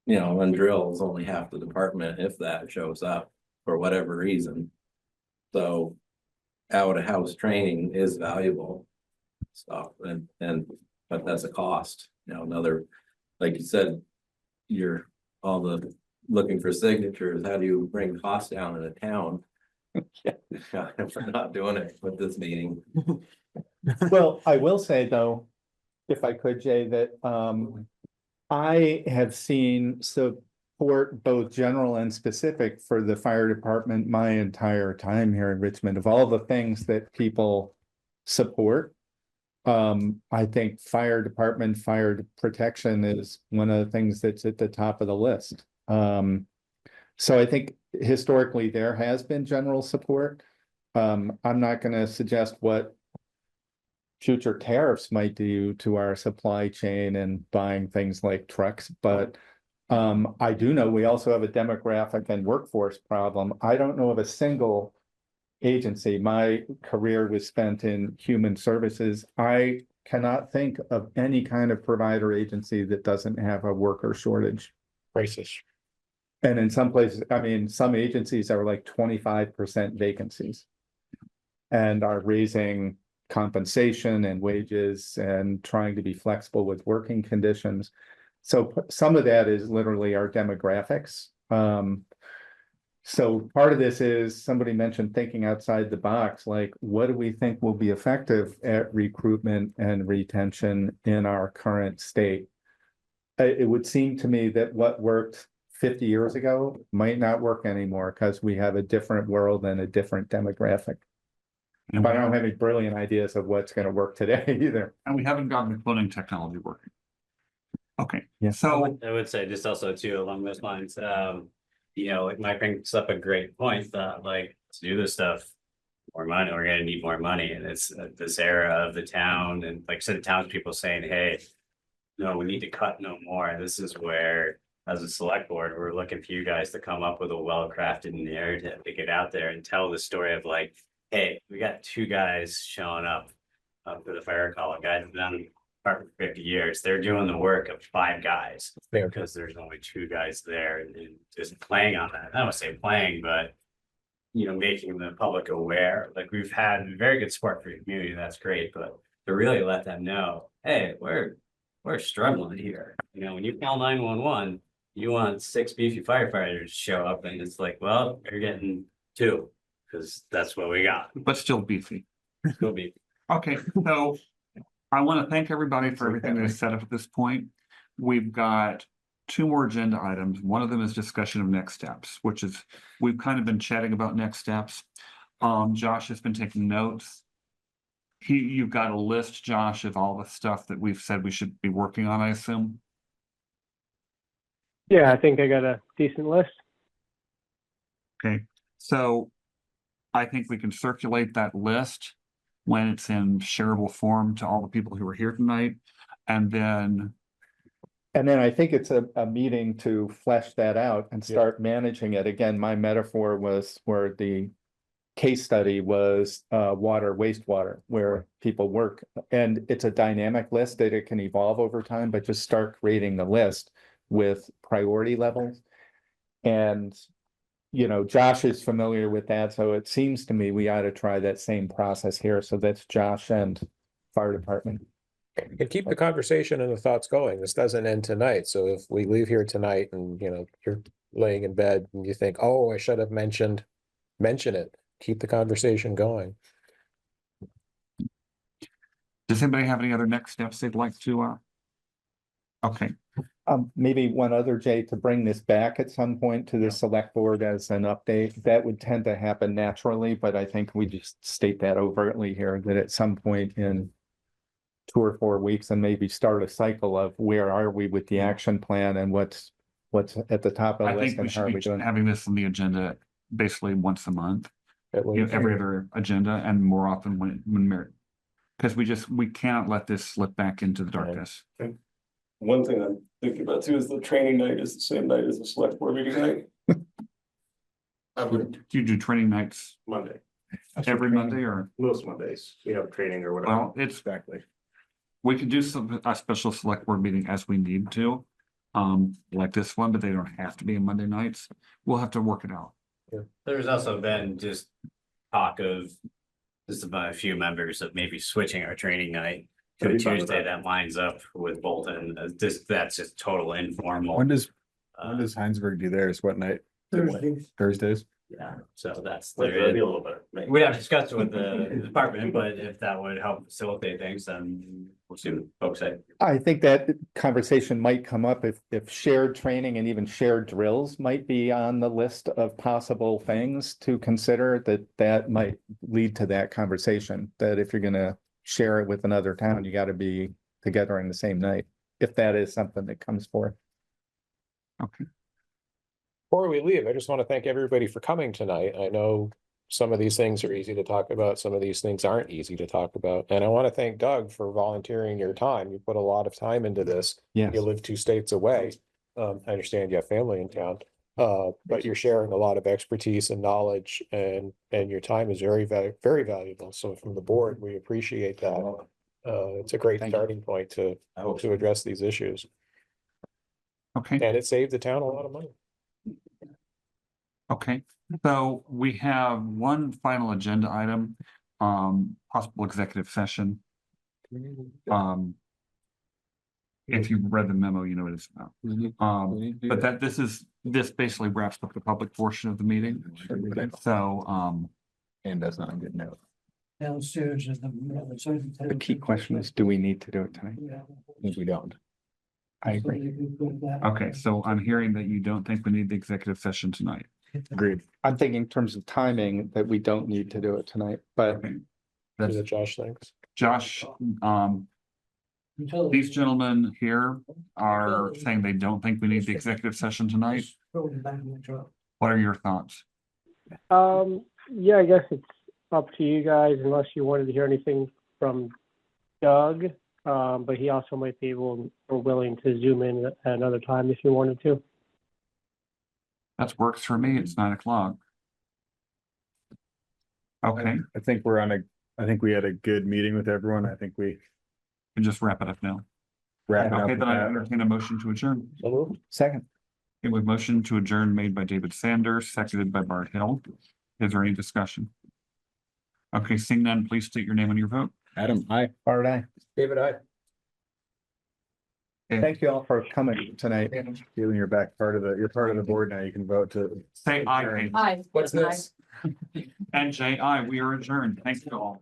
when drills only half the department, if that shows up for whatever reason. So out-of-house training is valuable stuff, but that's a cost. Another, like you said, you're all the looking for signatures. How do you bring costs down in a town? If we're not doing it with this meeting. Well, I will say though, if I could, Jay, that I have seen support both general and specific for the fire department my entire time here in Richmond. Of all the things that people support, I think fire department, fire protection is one of the things that's at the top of the list. So I think historically there has been general support. I'm not going to suggest what future tariffs might do to our supply chain and buying things like trucks, but I do know we also have a demographic and workforce problem. I don't know of a single agency. My career was spent in human services. I cannot think of any kind of provider agency that doesn't have a worker shortage. Crisis. And in some places, some agencies are like 25% vacancies and are raising compensation and wages and trying to be flexible with working conditions. So some of that is literally our demographics. So part of this is, somebody mentioned thinking outside the box, like what do we think will be effective at recruitment and retention in our current state? It would seem to me that what worked 50 years ago might not work anymore because we have a different world and a different demographic. But I don't have any brilliant ideas of what's going to work today either. And we haven't gotten the cloning technology working. Okay, yeah. So I would say just also too, along those lines, like Mike brings up a great point that to do this stuff, more money, we're gonna need more money. And it's this era of the town, and like I said, townspeople saying, hey, no, we need to cut no more. This is where as a select board, we're looking for you guys to come up with a well-crafted narrative to get out there and tell the story of like, hey, we got two guys showing up for the fire call, a guy that's been on the department for 50 years. They're doing the work of 5 guys because there's only 2 guys there, and just playing on that. I don't want to say playing, but making the public aware. Like, we've had very good support for your community. That's great, but to really let them know, hey, we're struggling here. When you call 911, you want 6 beefy firefighters to show up, and it's like, well, you're getting 2 because that's what we got. But still beefy. Still beefy. Okay, so I want to thank everybody for everything they said up at this point. We've got 2 more agenda items. One of them is discussion of next steps, which is, we've kind of been chatting about next steps. Josh has been taking notes. You've got a list, Josh, of all the stuff that we've said we should be working on, I assume. Yeah, I think I got a decent list. Okay, so I think we can circulate that list when it's in shareable form to all the people who are here tonight. And then I think it's a meeting to flesh that out and start managing it. Again, my metaphor was where the case study was water, wastewater, where people work. And it's a dynamic list that it can evolve over time, but just start creating the list with priority levels. And, Josh is familiar with that. So it seems to me we ought to try that same process here. So that's Josh and fire department. And keep the conversation and the thoughts going. This doesn't end tonight. So if we leave here tonight and, you're laying in bed and you think, oh, I should have mention it. Keep the conversation going. does anybody have any other next steps they'd like to? Okay, Maybe one other, Jay, to bring this back at some point to the select board as an update. That would tend to happen naturally, but I think we just state that overtly here, that at some point in 2 or 4 weeks, and maybe start a cycle of where are we with the action plan and what's at the top of the I list think we and how should are we be doing? having this on the agenda basically once a month. At least. Every other agenda, and more often when because we cannot let this slip back into the darkness. One thing I'm thinking about too is the training night is the same night as the select board meeting night. Do you do training nights Monday, every Monday, or? most Mondays, we have training or whatever. Well, it's exactly. We could do a special select board meeting as we need to, like this one, but they don't have to be on Monday nights. We'll have to work it out. There's also been just talk of just about a few members of maybe switching our training night to a Tuesday that lines up with Bolton. That's just total informal. When does Heinsberg do theirs? What night? Thursdays? Yeah, so that's That'd be a little bit. we have to discuss it with the department, but if that would help facilitate things, then we'll see what folks say. I think that conversation might come up if shared training and even shared drills might be on the list of possible things to consider, that might lead to that conversation, that if you're gonna share it with another town, you gotta be together in the same night, if that is something that comes forth. Okay. Before we leave, I just want to thank everybody for coming tonight. I know some of these things are easy to talk about, some of these things aren't easy to talk about. And I want to thank Doug for volunteering your time. You put a lot of time into this. Yes. You live 2 states away. I understand you have family in town, but you're sharing a lot of expertise and knowledge, and your time is very, very valuable. So from the board, we appreciate that. It's a great starting point to address these issues. Okay. And it saved the town a lot of money. Okay, so we have one final agenda item, possible executive session. If you read the memo, you know what it's about. But this basically wraps up the public portion of the meeting. So, And that's not a good note. Downstairs is The key question is, do we need to do it tonight? If we don't. I agree. okay, so I'm hearing that you don't think we need the executive session tonight. Agreed. I'm thinking in terms of timing that we don't need to do it tonight, but Okay. That's what Josh thinks. Josh, these gentlemen here are saying they don't think we need the executive session tonight. What are your thoughts? Yeah, I guess it's up to you guys unless you wanted to hear anything from Doug. But he also might be able or willing to zoom in at another time if you wanted to. That works for me. It's 9 o'clock. Okay, I think we're on I think we had a good meeting with everyone. I think we can just wrap it up now. wrap it up. Okay, with then I that. entertain a motion to adjourn. Second. Okay, with motion to adjourn made by David Sanders, seconded by Bart Hill. Is there any discussion? Okay, seeing none, please state your name and your vote. Adam, hi. All right. David, I. Thank you all for coming tonight. Feeling you're part of the board now. You can vote to. Say aye. Hi. What's this? And J.I., we are adjourned. Thank you all.